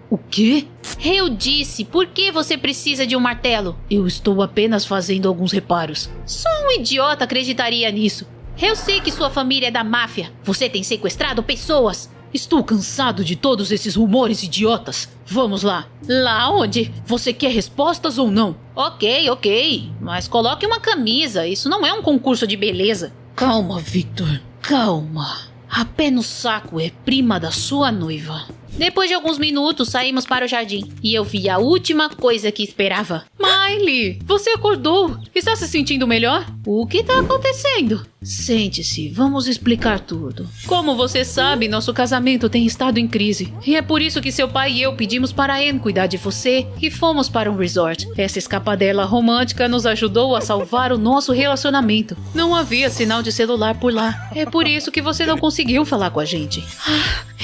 O quê? Eu disse, por que você precisa de um martelo? Eu estou apenas fazendo alguns reparos. Só um idiota acreditaria nisso. Eu sei que sua família é da máfia. Você tem sequestrado pessoas. Estou cansado de todos esses rumores idiotas. Vamos lá. Lá onde? Você quer respostas ou não? Ok. Mas coloque uma camisa. Isso não é um concurso de beleza. Calma, Victor. Calma. A pé no saco é prima da sua noiva. Depois de alguns minutos, saímos para o jardim e eu vi a última coisa que esperava. Miley, você acordou? Está se sentindo melhor? O que está acontecendo? Sente-se, vamos explicar tudo. Como você sabe, nosso casamento tem estado em crise. E é por isso que seu pai e eu pedimos para a Anne cuidar de você e fomos para um resort. Essa escapadela romântica nos ajudou a salvar o nosso relacionamento. Não havia sinal de celular por lá. É por isso que você não conseguiu falar com a gente.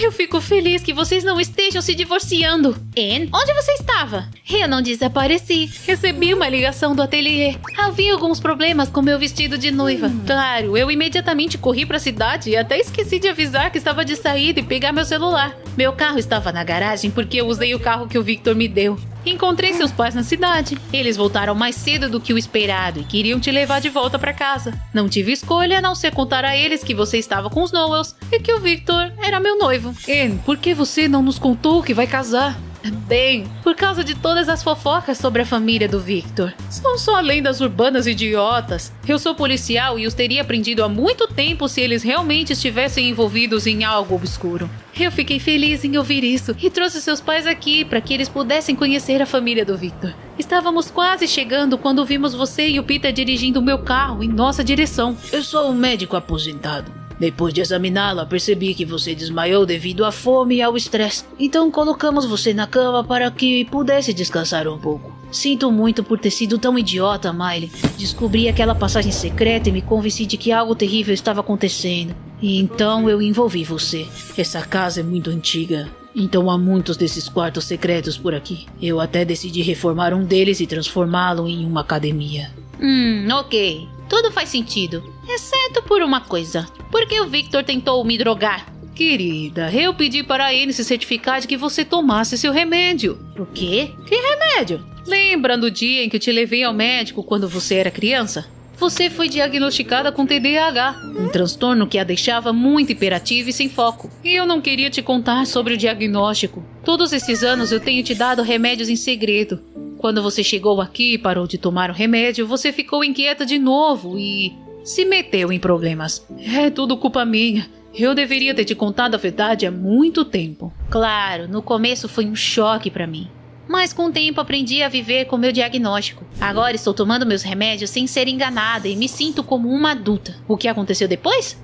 Eu fico feliz que vocês não estejam se divorciando. Anne, onde você estava? Eu não desapareci. Recebi uma ligação do ateliê. Havia alguns problemas com meu vestido de noiva. Claro, eu imediatamente corri para a cidade e até esqueci de avisar que estava de saída e pegar meu celular. Meu carro estava na garagem porque eu usei o carro que o Victor me deu. Encontrei seus pais na cidade. Eles voltaram mais cedo do que o esperado e queriam te levar de volta para casa. Não tive escolha a não ser contar a eles que você estava com os Knowles e que o Victor era meu noivo. Anne, por que você não nos contou que vai casar? Bem, por causa de todas as fofocas sobre a família do Victor. São só lendas urbanas idiotas. Eu sou policial e os teria prendido há muito tempo se eles realmente estivessem envolvidos em algo obscuro. Eu fiquei feliz em ouvir isso e trouxe seus pais aqui para que eles pudessem conhecer a família do Victor. Estávamos quase chegando quando vimos você e o Peter dirigindo o meu carro em nossa direção. Eu sou um médico aposentado. Depois de examiná-la, percebi que você desmaiou devido à fome e ao estresse. Então colocamos você na cama para que pudesse descansar um pouco. Sinto muito por ter sido tão idiota, Miley. Descobri aquela passagem secreta e me convenci de que algo terrível estava acontecendo. E então eu envolvi você. Essa casa é muito antiga, então há muitos desses quartos secretos por aqui. Eu até decidi reformar um deles e transformá-lo em uma academia. Ok. Tudo faz sentido, exceto por uma coisa. Por que o Victor tentou me drogar? Querida, eu pedi para a Anne se certificar de que você tomasse seu remédio. O quê? Que remédio? Lembra do dia em que eu te levei ao médico quando você era criança? Você foi diagnosticada com TDAH, um transtorno que a deixava muito hiperativa e sem foco. E eu não queria te contar sobre o diagnóstico. Todos esses anos eu tenho te dado remédios em segredo. Quando você chegou aqui e parou de tomar o remédio, você ficou inquieta de novo e se meteu em problemas. É tudo culpa minha. Eu deveria ter te contado a verdade há muito tempo. Claro, no começo foi um choque pra mim. Mas com o tempo aprendi a viver com meu diagnóstico. Agora estou tomando meus remédios sem ser enganada e me sinto como uma adulta. O que aconteceu depois?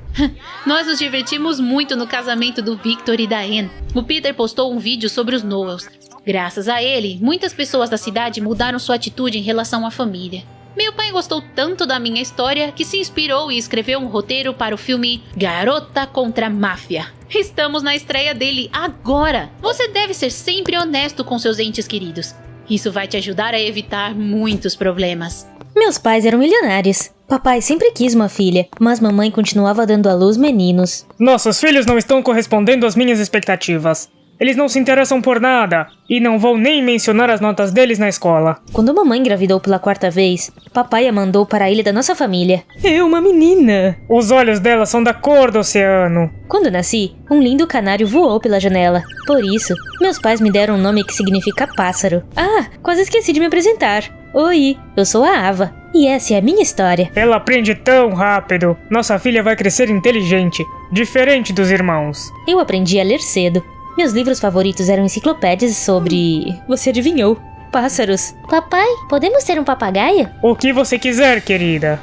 Nós nos divertimos muito no casamento do Victor e da Anne. O Peter postou um vídeo sobre os Noels. Graças a ele, muitas pessoas da cidade mudaram sua atitude em relação à família. Meu pai gostou tanto da minha história que se inspirou e escreveu um roteiro para o filme Garota contra Máfia. Estamos na estreia dele agora. Você deve ser sempre honesto com seus entes queridos. Isso vai te ajudar a evitar muitos problemas. Meus pais eram milionários. Papai sempre quis uma filha, mas mamãe continuava dando à luz meninos. Nossos filhos não estão correspondendo às minhas expectativas. Eles não se interessam por nada, e não vou nem mencionar as notas deles na escola. Quando mamãe engravidou pela 4ª vez, papai a mandou para a ilha da nossa família. É uma menina. Os olhos dela são da cor do oceano. Quando nasci, um lindo canário voou pela janela. Por isso, meus pais me deram um nome que significa pássaro. Ah, quase esqueci de me apresentar. Oi, eu sou a Ava, e essa é a minha história. Ela aprende tão rápido. Nossa filha vai crescer inteligente, diferente dos irmãos. Eu aprendi a ler cedo. Meus livros favoritos eram enciclopédias sobre... Você adivinhou? Pássaros. Papai, podemos ter um papagaio? O que você quiser, querida.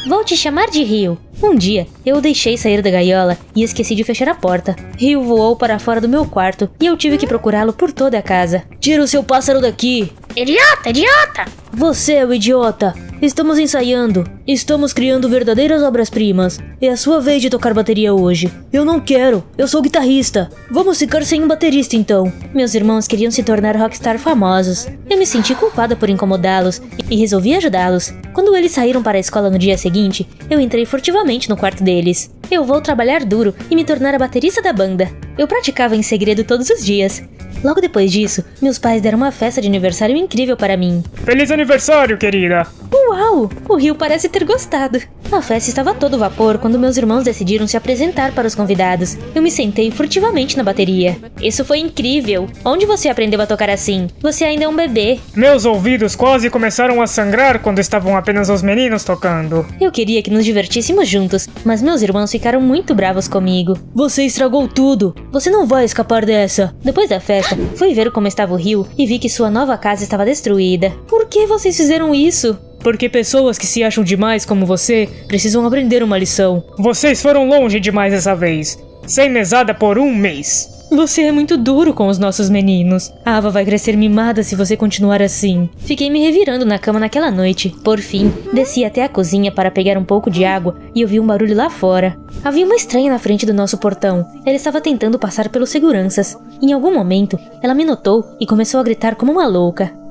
Vou te chamar de Rio. Um dia, eu o deixei sair da gaiola e esqueci de fechar a porta. Rio voou para fora do meu quarto e eu tive que procurá-lo por toda a casa. Tira o seu pássaro daqui! Idiota, idiota! Você é o idiota! Estamos ensaiando. Estamos criando verdadeiras obras-primas. É a sua vez de tocar bateria hoje. Eu não quero. Eu sou guitarrista. Vamos ficar sem um baterista então. Meus irmãos queriam se tornar rockstar famosos. Eu me senti culpada por incomodá-los e resolvi ajudá-los. Quando eles saíram para a escola no dia seguinte, eu entrei furtivamente no quarto deles. Eu vou trabalhar duro e me tornar a baterista da banda. Eu praticava em segredo todos os dias. Logo depois disso, meus pais deram uma festa de aniversário incrível para mim. Feliz aniversário, querida! Uau! O Rio parece ter gostado. A festa estava a todo vapor quando meus irmãos decidiram se apresentar para os convidados. Eu me sentei furtivamente na bateria. Isso foi incrível! Onde você aprendeu a tocar assim? Você ainda é um bebê. Meus ouvidos quase começaram a sangrar quando estavam apenas os meninos tocando. Eu queria que nos divertíssemos juntos, mas meus irmãos ficaram muito bravos comigo. Você estragou tudo! Você não vai escapar dessa! Depois da festa, fui ver como estava o Rio e vi que sua nova casa estava destruída. Por que vocês fizeram isso? Porque pessoas que se acham demais como você precisam aprender uma lição. Vocês foram longe demais dessa vez. Sem mesada por 1 mês. Você é muito duro com os nossos meninos. A Ava vai crescer mimada se você continuar assim. Fiquei me revirando na cama naquela noite. Por fim, desci até a cozinha para pegar um pouco de água e ouvi um barulho lá fora. Havia uma estranha na frente do nosso portão. Ela estava tentando passar pelos seguranças. Em algum momento, ela me notou e começou a gritar como uma louca.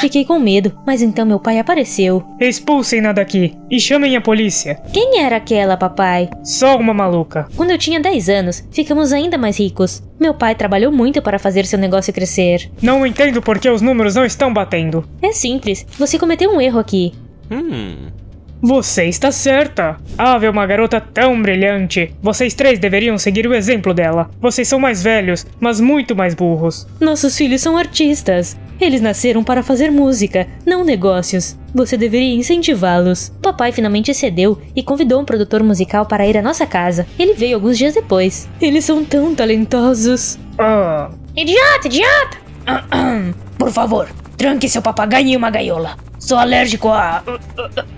Fiquei com medo, mas então meu pai apareceu. Expulsem-na daqui e chamem a polícia. Quem era aquela, papai? Só uma maluca. Quando eu tinha 10 anos, ficamos ainda mais ricos. Meu pai trabalhou muito para fazer seu negócio crescer. Não entendo por que os números não estão batendo. É simples, você cometeu um erro aqui. Você está certa. Ava é uma garota tão brilhante. Vocês 3 deveriam seguir o exemplo dela. Vocês são mais velhos, mas muito mais burros. Nossos filhos são artistas. Eles nasceram para fazer música, não negócios. Você deveria incentivá-los. Papai finalmente cedeu e convidou um produtor musical para ir à nossa casa. Ele veio alguns dias depois. Eles são tão talentosos. Idiota, idiota! Por favor, tranque seu papagaio em uma gaiola. Sou alérgico a...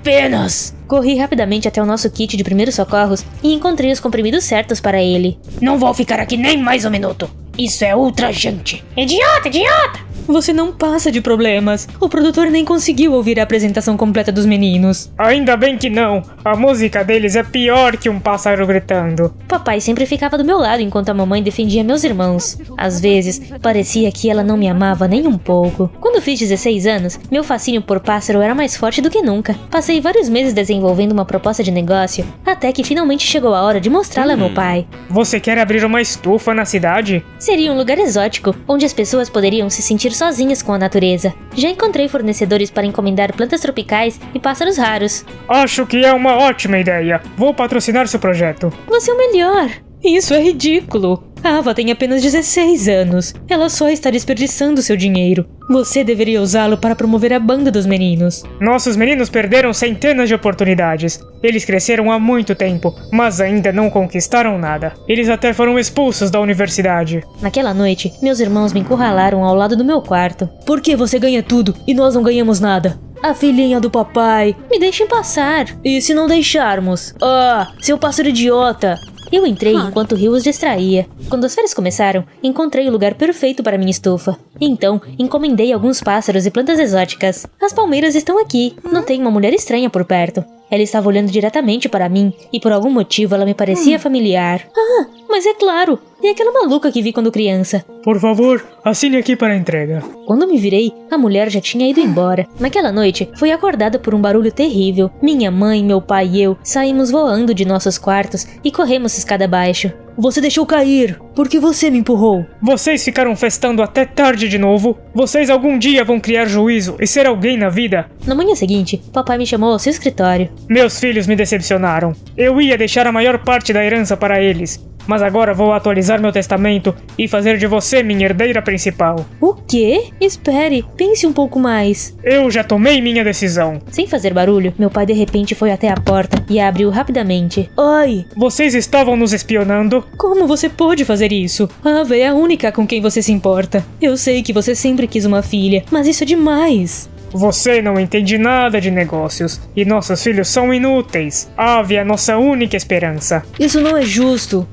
penas. Corri rapidamente até o nosso kit de primeiros socorros e encontrei os comprimidos certos para ele. Não vou ficar aqui nem mais um minuto. Isso é ultrajante. Idiota, idiota! Você não passa de problemas. O produtor nem conseguiu ouvir a apresentação completa dos meninos. Ainda bem que não. A música deles é pior que um pássaro gritando. Papai sempre ficava do meu lado enquanto a mamãe defendia meus irmãos. Às vezes, parecia que ela não me amava nem um pouco. Quando fiz 16 anos, meu fascínio por pássaro era mais forte do que nunca. Passei vários meses desenvolvendo uma proposta de negócio, até que finalmente chegou a hora de mostrá-la a meu pai. Você quer abrir uma estufa na cidade? Seria um lugar exótico, onde as pessoas poderiam se sentir sozinhas com a natureza. Já encontrei fornecedores para encomendar plantas tropicais e pássaros raros. Acho que é uma ótima ideia. Vou patrocinar seu projeto. Você é o melhor. Isso é ridículo. A Ava tem apenas 16 anos. Ela só está desperdiçando seu dinheiro. Você deveria usá-lo para promover a banda dos meninos. Nossos meninos perderam centenas de oportunidades. Eles cresceram há muito tempo, mas ainda não conquistaram nada. Eles até foram expulsos da universidade. Naquela noite, meus irmãos me encurralaram ao lado do meu quarto. Por que você ganha tudo e nós não ganhamos nada? A filhinha do papai. Me deixem passar. E se não deixarmos? Ah, seu pássaro idiota. Eu entrei enquanto o rio os distraía. Quando as férias começaram, encontrei o lugar perfeito para minha estufa. Então, encomendei alguns pássaros e plantas exóticas. As palmeiras estão aqui. Notei uma mulher estranha por perto. Ela estava olhando diretamente para mim, e por algum motivo ela me parecia familiar. Ah, mas é claro! É aquela maluca que vi quando criança. Por favor, assine aqui para a entrega. Quando me virei, a mulher já tinha ido embora. Naquela noite, fui acordada por um barulho terrível. Minha mãe, meu pai e eu saímos voando de nossos quartos e corremos escada abaixo. Você deixou cair! Por que você me empurrou? Vocês ficaram festando até tarde de novo? Vocês algum dia vão criar juízo e ser alguém na vida? Na manhã seguinte, papai me chamou ao seu escritório. Meus filhos me decepcionaram. Eu ia deixar a maior parte da herança para eles. Mas agora vou atualizar meu testamento e fazer de você minha herdeira principal. O quê? Espere, pense um pouco mais. Eu já tomei minha decisão. Sem fazer barulho, meu pai de repente foi até a porta e a abriu rapidamente. Oi! Vocês estavam nos espionando? Como você pôde fazer isso? A Ava é a única com quem você se importa. Eu sei que você sempre quis uma filha, mas isso é demais. Você não entende nada de negócios, e nossos filhos são inúteis. Ave é a nossa única esperança. Isso não é justo.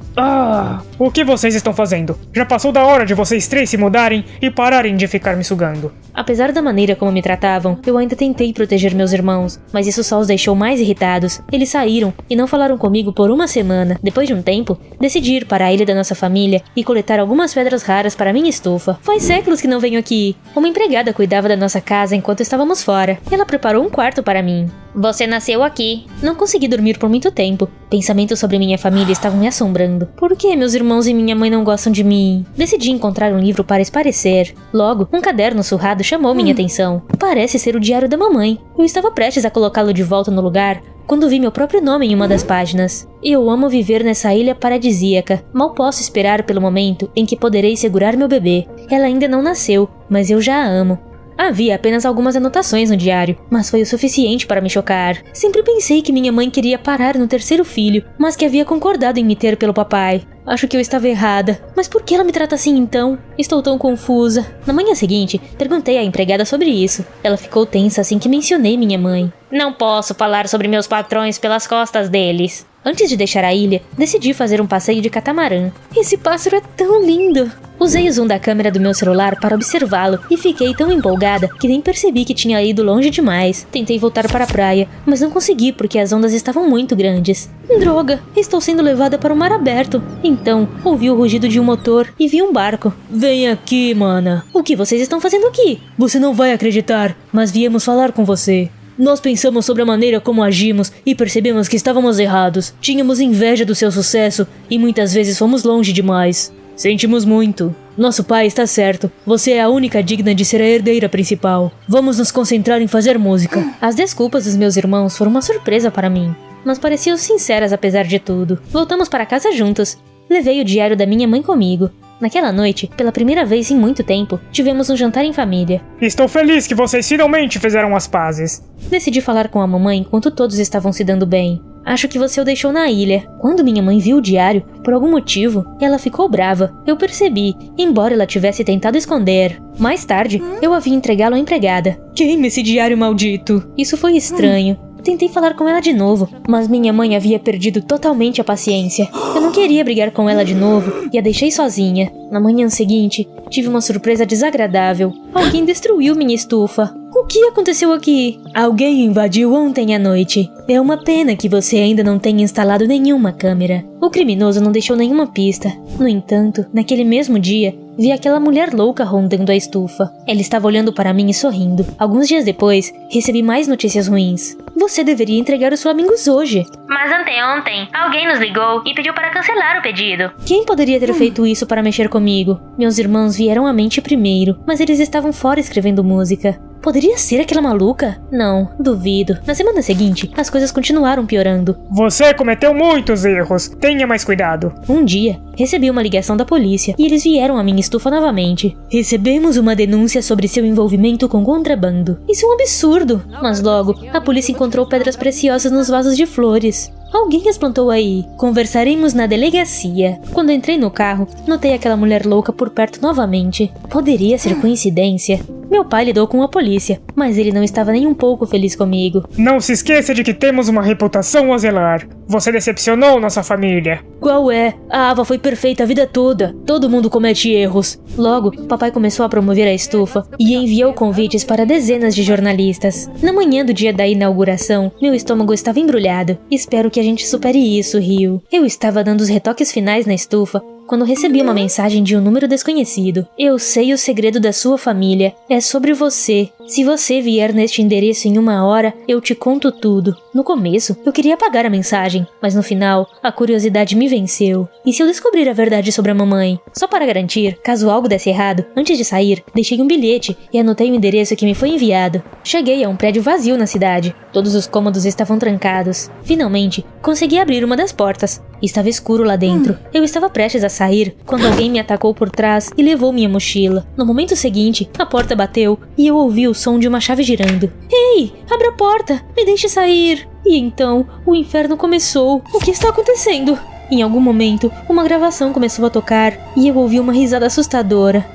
O que vocês estão fazendo? Já passou da hora de vocês três se mudarem e pararem de ficar me sugando. Apesar da maneira como me tratavam, eu ainda tentei proteger meus irmãos, mas isso só os deixou mais irritados. Eles saíram e não falaram comigo por uma semana. Depois de um tempo, decidi ir para a ilha da nossa família e coletar algumas pedras raras para minha estufa. Faz séculos que não venho aqui. Uma empregada cuidava da nossa casa enquanto estávamos fora. Ela preparou um quarto para mim. Você nasceu aqui. Não consegui dormir por muito tempo. Pensamentos sobre minha família estavam me assombrando. Por que meus irmãos e minha mãe não gostam de mim? Decidi encontrar um livro para espairecer. Logo, um caderno surrado chamou minha atenção. Parece ser o diário da mamãe. Eu estava prestes a colocá-lo de volta no lugar quando vi meu próprio nome em uma das páginas. Eu amo viver nessa ilha paradisíaca. Mal posso esperar pelo momento em que poderei segurar meu bebê. Ela ainda não nasceu, mas eu já a amo. Havia apenas algumas anotações no diário, mas foi o suficiente para me chocar. Sempre pensei que minha mãe queria parar no terceiro filho, mas que havia concordado em me ter pelo papai. Acho que eu estava errada. Mas por que ela me trata assim então? Estou tão confusa. Na manhã seguinte, perguntei à empregada sobre isso. Ela ficou tensa assim que mencionei minha mãe. Não posso falar sobre meus patrões pelas costas deles. Antes de deixar a ilha, decidi fazer um passeio de catamarã. Esse pássaro é tão lindo! Usei o zoom da câmera do meu celular para observá-lo e fiquei tão empolgada que nem percebi que tinha ido longe demais. Tentei voltar para a praia, mas não consegui porque as ondas estavam muito grandes. Droga, estou sendo levada para o mar aberto. Então, ouvi o rugido de um motor e vi um barco. Vem aqui, mana. O que vocês estão fazendo aqui? Você não vai acreditar, mas viemos falar com você. Nós pensamos sobre a maneira como agimos e percebemos que estávamos errados. Tínhamos inveja do seu sucesso e muitas vezes fomos longe demais. Sentimos muito. Nosso pai está certo. Você é a única digna de ser a herdeira principal. Vamos nos concentrar em fazer música. As desculpas dos meus irmãos foram uma surpresa para mim, mas pareciam sinceras apesar de tudo. Voltamos para casa juntos. Levei o diário da minha mãe comigo. Naquela noite, pela primeira vez em muito tempo, tivemos um jantar em família. Estou feliz que vocês finalmente fizeram as pazes. Decidi falar com a mamãe enquanto todos estavam se dando bem. Acho que você o deixou na ilha. Quando minha mãe viu o diário, por algum motivo, ela ficou brava. Eu percebi, embora ela tivesse tentado esconder. Mais tarde, eu a vi entregá-lo à empregada. Queime esse diário maldito. Isso foi estranho. Tentei falar com ela de novo, mas minha mãe havia perdido totalmente a paciência. Eu não queria brigar com ela de novo e a deixei sozinha. Na manhã seguinte, tive uma surpresa desagradável. Alguém destruiu minha estufa. O que aconteceu aqui? Alguém invadiu ontem à noite. É uma pena que você ainda não tenha instalado nenhuma câmera. O criminoso não deixou nenhuma pista. No entanto, naquele mesmo dia, vi aquela mulher louca rondando a estufa. Ela estava olhando para mim e sorrindo. Alguns dias depois, recebi mais notícias ruins. Você deveria entregar os flamingos hoje. Mas anteontem, alguém nos ligou e pediu para cancelar o pedido. Quem poderia ter feito isso para mexer comigo? Meus irmãos vieram à mente primeiro, mas eles estavam fora escrevendo música. Poderia ser aquela maluca? Não, duvido. Na semana seguinte, as coisas continuaram piorando. Você cometeu muitos erros. Tenha mais cuidado. Um dia, recebi uma ligação da polícia e eles vieram à minha estufa novamente. Recebemos uma denúncia sobre seu envolvimento com contrabando. Isso é um absurdo. Mas logo, a polícia encontrou pedras preciosas nos vasos de flores. Alguém as plantou aí. Conversaremos na delegacia. Quando entrei no carro, notei aquela mulher louca por perto novamente. Poderia ser coincidência. Meu pai lidou com a polícia, mas ele não estava nem um pouco feliz comigo. Não se esqueça de que temos uma reputação a zelar. Você decepcionou nossa família. Qual é? A Ava foi perfeita a vida toda. Todo mundo comete erros. Logo, papai começou a promover a estufa e enviou convites para dezenas de jornalistas. Na manhã do dia da inauguração, meu estômago estava embrulhado. Espero que a gente supere isso, Rio. Eu estava dando os retoques finais na estufa quando recebi uma mensagem de um número desconhecido. Eu sei o segredo da sua família. É sobre você. Se você vier neste endereço em 1 hora, eu te conto tudo. No começo, eu queria apagar a mensagem, mas no final, a curiosidade me venceu. E se eu descobrir a verdade sobre a mamãe? Só para garantir, caso algo desse errado, antes de sair, deixei um bilhete e anotei o endereço que me foi enviado. Cheguei a um prédio vazio na cidade. Todos os cômodos estavam trancados. Finalmente, consegui abrir uma das portas. Estava escuro lá dentro. Eu estava prestes a sair quando alguém me atacou por trás e levou minha mochila. No momento seguinte, a porta bateu e eu ouvi o som de uma chave girando. Ei, abra a porta! Me deixe sair! E então, o inferno começou. O que está acontecendo? Em algum momento, uma gravação começou a tocar e eu ouvi uma risada assustadora.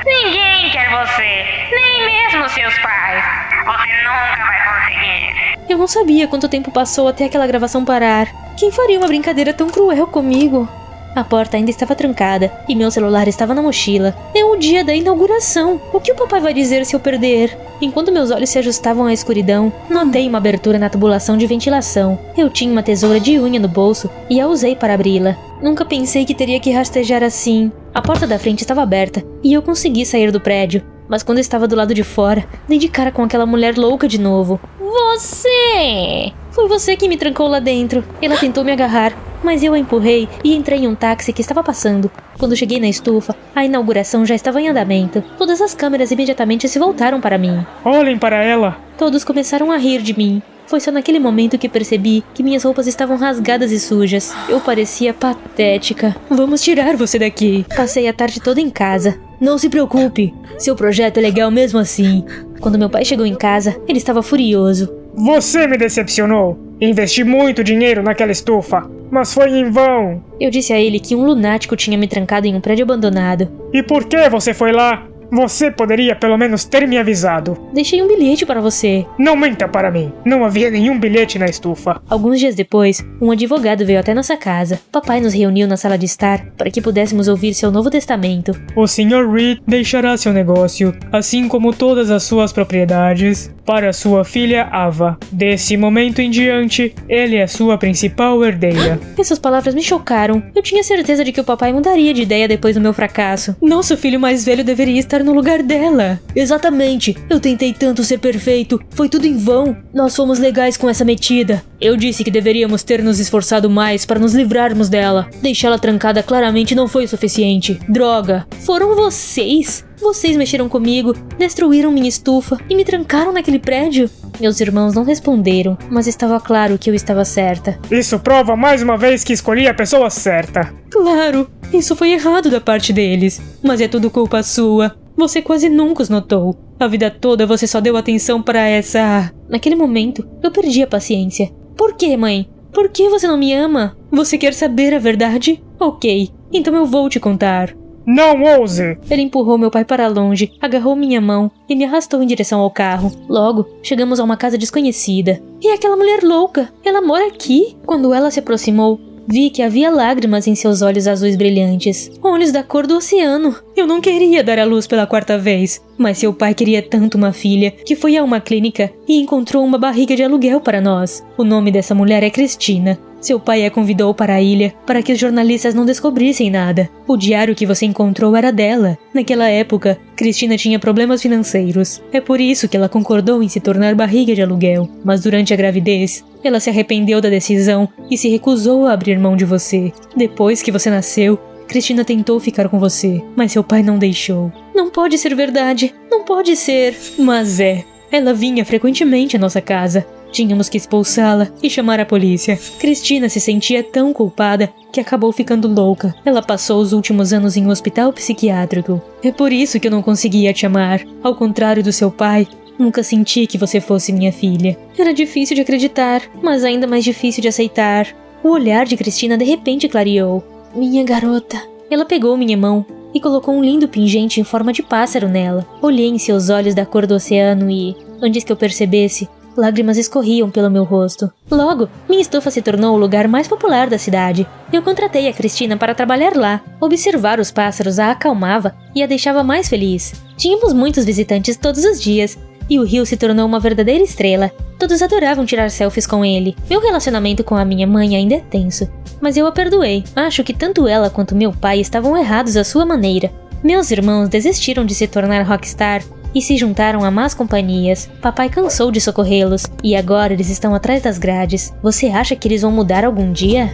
Ninguém quer você, nem mesmo seus pais. Você nunca vai conseguir. Eu não sabia quanto tempo passou até aquela gravação parar. Quem faria uma brincadeira tão cruel comigo? A porta ainda estava trancada e meu celular estava na mochila. É o dia da inauguração. O que o papai vai dizer se eu perder? Enquanto meus olhos se ajustavam à escuridão, notei uma abertura na tubulação de ventilação. Eu tinha uma tesoura de unha no bolso e a usei para abri-la. Nunca pensei que teria que rastejar assim. A porta da frente estava aberta e eu consegui sair do prédio. Mas quando estava do lado de fora, dei de cara com aquela mulher louca de novo. Você! Foi você que me trancou lá dentro. Ela tentou me agarrar, mas eu a empurrei e entrei em um táxi que estava passando. Quando cheguei na estufa, a inauguração já estava em andamento. Todas as câmeras imediatamente se voltaram para mim. Olhem para ela. Todos começaram a rir de mim. Foi só naquele momento que percebi que minhas roupas estavam rasgadas e sujas. Eu parecia patética. Vamos tirar você daqui. Passei a tarde toda em casa. Não se preocupe, seu projeto é legal mesmo assim. Quando meu pai chegou em casa, ele estava furioso. Você me decepcionou. Investi muito dinheiro naquela estufa, mas foi em vão. Eu disse a ele que um lunático tinha me trancado em um prédio abandonado. E por que você foi lá? Você poderia pelo menos ter me avisado. Deixei um bilhete para você. Não minta para mim. Não havia nenhum bilhete na estufa. Alguns dias depois, um advogado veio até nossa casa. Papai nos reuniu na sala de estar para que pudéssemos ouvir seu novo testamento. O Sr. Reed deixará seu negócio, assim como todas as suas propriedades, para sua filha Ava. Desse momento em diante, ele é sua principal herdeira. Essas palavras me chocaram. Eu tinha certeza de que o papai mudaria de ideia depois do meu fracasso. Nosso filho mais velho deveria estar no lugar dela. Exatamente. Eu tentei tanto ser perfeito. Foi tudo em vão. Nós fomos legais com essa metida. Eu disse que deveríamos ter nos esforçado mais para nos livrarmos dela. Deixá-la trancada claramente não foi o suficiente. Droga. Foram vocês? Vocês mexeram comigo, destruíram minha estufa e me trancaram naquele prédio? Meus irmãos não responderam, mas estava claro que eu estava certa. Isso prova mais uma vez que escolhi a pessoa certa. Claro, isso foi errado da parte deles, mas é tudo culpa sua. Você quase nunca os notou. A vida toda você só deu atenção para essa... Naquele momento, eu perdi a paciência. Por quê, mãe? Por que você não me ama? Você quer saber a verdade? Ok, então eu vou te contar. Não ouse! Ele empurrou meu pai para longe, agarrou minha mão e me arrastou em direção ao carro. Logo, chegamos a uma casa desconhecida. E aquela mulher louca? Ela mora aqui? Quando ela se aproximou, vi que havia lágrimas em seus olhos azuis brilhantes. Olhos da cor do oceano. Eu não queria dar à luz pela 4ª vez. Mas seu pai queria tanto uma filha que foi a uma clínica e encontrou uma barriga de aluguel para nós. O nome dessa mulher é Cristina. Seu pai a convidou para a ilha para que os jornalistas não descobrissem nada. O diário que você encontrou era dela. Naquela época, Cristina tinha problemas financeiros. É por isso que ela concordou em se tornar barriga de aluguel. Mas durante a gravidez, ela se arrependeu da decisão e se recusou a abrir mão de você. Depois que você nasceu, Cristina tentou ficar com você, mas seu pai não deixou. Não pode ser verdade. Não pode ser. Mas é. Ela vinha frequentemente à nossa casa. Tínhamos que expulsá-la e chamar a polícia. Cristina se sentia tão culpada que acabou ficando louca. Ela passou os últimos anos em um hospital psiquiátrico. É por isso que eu não conseguia te amar. Ao contrário do seu pai, nunca senti que você fosse minha filha. Era difícil de acreditar, mas ainda mais difícil de aceitar. O olhar de Cristina de repente clareou. Minha garota. Ela pegou minha mão e colocou um lindo pingente em forma de pássaro nela. Olhei em seus olhos da cor do oceano e, antes que eu percebesse, lágrimas escorriam pelo meu rosto. Logo, minha estufa se tornou o lugar mais popular da cidade. Eu contratei a Cristina para trabalhar lá. Observar os pássaros a acalmava e a deixava mais feliz. Tínhamos muitos visitantes todos os dias, e o rio se tornou uma verdadeira estrela. Todos adoravam tirar selfies com ele. Meu relacionamento com a minha mãe ainda é tenso, mas eu a perdoei. Acho que tanto ela quanto meu pai estavam errados à sua maneira. Meus irmãos desistiram de se tornar rockstar e se juntaram a más companhias. Papai cansou de socorrê-los, e agora eles estão atrás das grades. Você acha que eles vão mudar algum dia?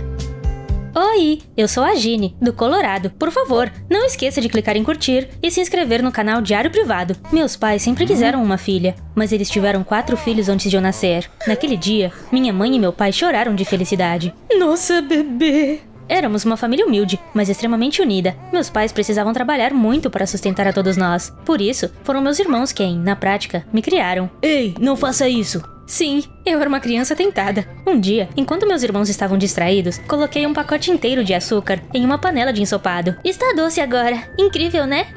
Oi, eu sou a Gine, do Colorado. Por favor, não esqueça de clicar em curtir e se inscrever no canal Diário Privado. Meus pais sempre quiseram uma filha, mas eles tiveram 4 filhos antes de eu nascer. Naquele dia, minha mãe e meu pai choraram de felicidade. Nossa, bebê! Éramos uma família humilde, mas extremamente unida. Meus pais precisavam trabalhar muito para sustentar a todos nós. Por isso, foram meus irmãos quem, na prática, me criaram. Ei, não faça isso! Sim, eu era uma criança tentada. Um dia, enquanto meus irmãos estavam distraídos, coloquei um pacote inteiro de açúcar em uma panela de ensopado. Está doce agora. Incrível, né?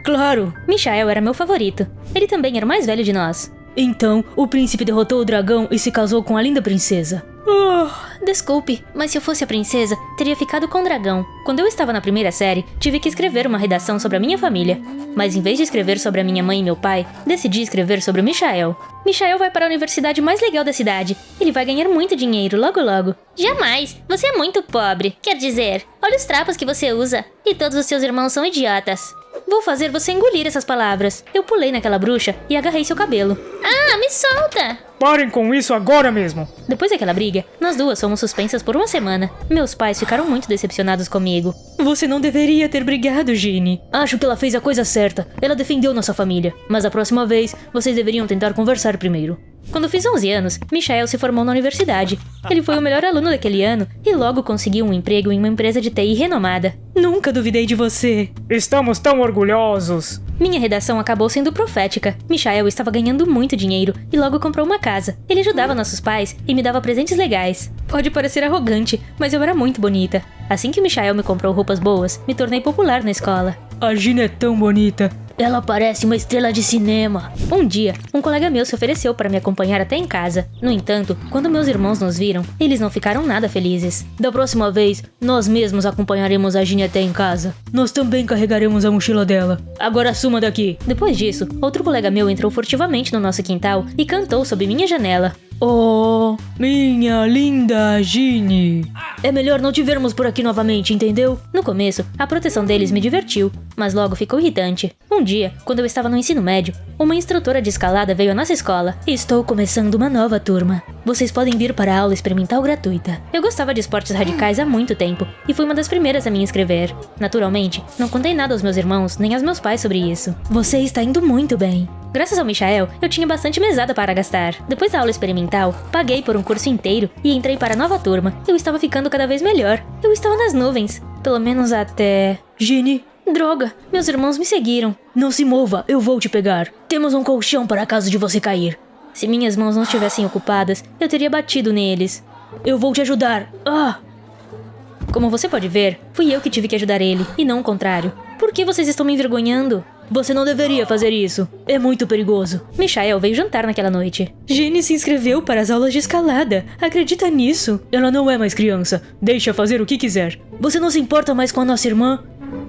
Claro! Michael era meu favorito. Ele também era o mais velho de nós. Então, o príncipe derrotou o dragão e se casou com a linda princesa. Desculpe, mas se eu fosse a princesa, teria ficado com o dragão. Quando eu estava na primeira série, tive que escrever uma redação sobre a minha família. Mas em vez de escrever sobre a minha mãe e meu pai, decidi escrever sobre o Michael. Michael vai para a universidade mais legal da cidade. Ele vai ganhar muito dinheiro logo logo. Jamais! Você é muito pobre. Quer dizer, olha os trapos que você usa. E todos os seus irmãos são idiotas. Vou fazer você engolir essas palavras. Eu pulei naquela bruxa e agarrei seu cabelo. Ah, me solta! Parem com isso agora mesmo! Depois daquela briga, nós duas fomos suspensas por uma semana. Meus pais ficaram muito decepcionados comigo. Você não deveria ter brigado, Gine. Acho que ela fez a coisa certa. Ela defendeu nossa família. Mas a próxima vez, vocês deveriam tentar conversar primeiro. Quando fiz 11 anos, Michael se formou na universidade. Ele foi o melhor aluno daquele ano e logo conseguiu um emprego em uma empresa de TI renomada. Nunca duvidei de você. Estamos tão orgulhosos! Minha redação acabou sendo profética. Michael estava ganhando muito dinheiro e logo comprou uma casa. Ele ajudava nossos pais e me dava presentes legais. Pode parecer arrogante, mas eu era muito bonita. Assim que Michael me comprou roupas boas, me tornei popular na escola. A Gina é tão bonita. Ela parece uma estrela de cinema. Um dia, um colega meu se ofereceu para me acompanhar até em casa. No entanto, quando meus irmãos nos viram, eles não ficaram nada felizes. Da próxima vez, nós mesmos acompanharemos a Gine até em casa. Nós também carregaremos a mochila dela. Agora suma daqui. Depois disso, outro colega meu entrou furtivamente no nosso quintal e cantou sob minha janela. Oh, minha linda Gine. É melhor não te vermos por aqui novamente, entendeu? No começo, a proteção deles me divertiu, mas logo ficou irritante. Um dia, quando eu estava no ensino médio, uma instrutora de escalada veio à nossa escola. Estou começando uma nova turma. Vocês podem vir para a aula experimental gratuita. Eu gostava de esportes radicais há muito tempo, e fui uma das primeiras a me inscrever. Naturalmente, não contei nada aos meus irmãos, nem aos meus pais sobre isso. Você está indo muito bem. Graças ao Michael, eu tinha bastante mesada para gastar. Depois da aula experimental, paguei por um curso inteiro e entrei para a nova turma. Eu estava ficando cada vez melhor. Eu estava nas nuvens. Pelo menos até... Gine? Droga, meus irmãos me seguiram. Não se mova, eu vou te pegar. Temos um colchão para caso de você cair. Se minhas mãos não estivessem ocupadas, eu teria batido neles. Eu vou te ajudar. Ah! Como você pode ver, fui eu que tive que ajudar ele, e não o contrário. Por que vocês estão me envergonhando? Você não deveria fazer isso. É muito perigoso. Michael veio jantar naquela noite. Gine se inscreveu para as aulas de escalada. Acredita nisso? Ela não é mais criança. Deixa fazer o que quiser. Você não se importa mais com a nossa irmã?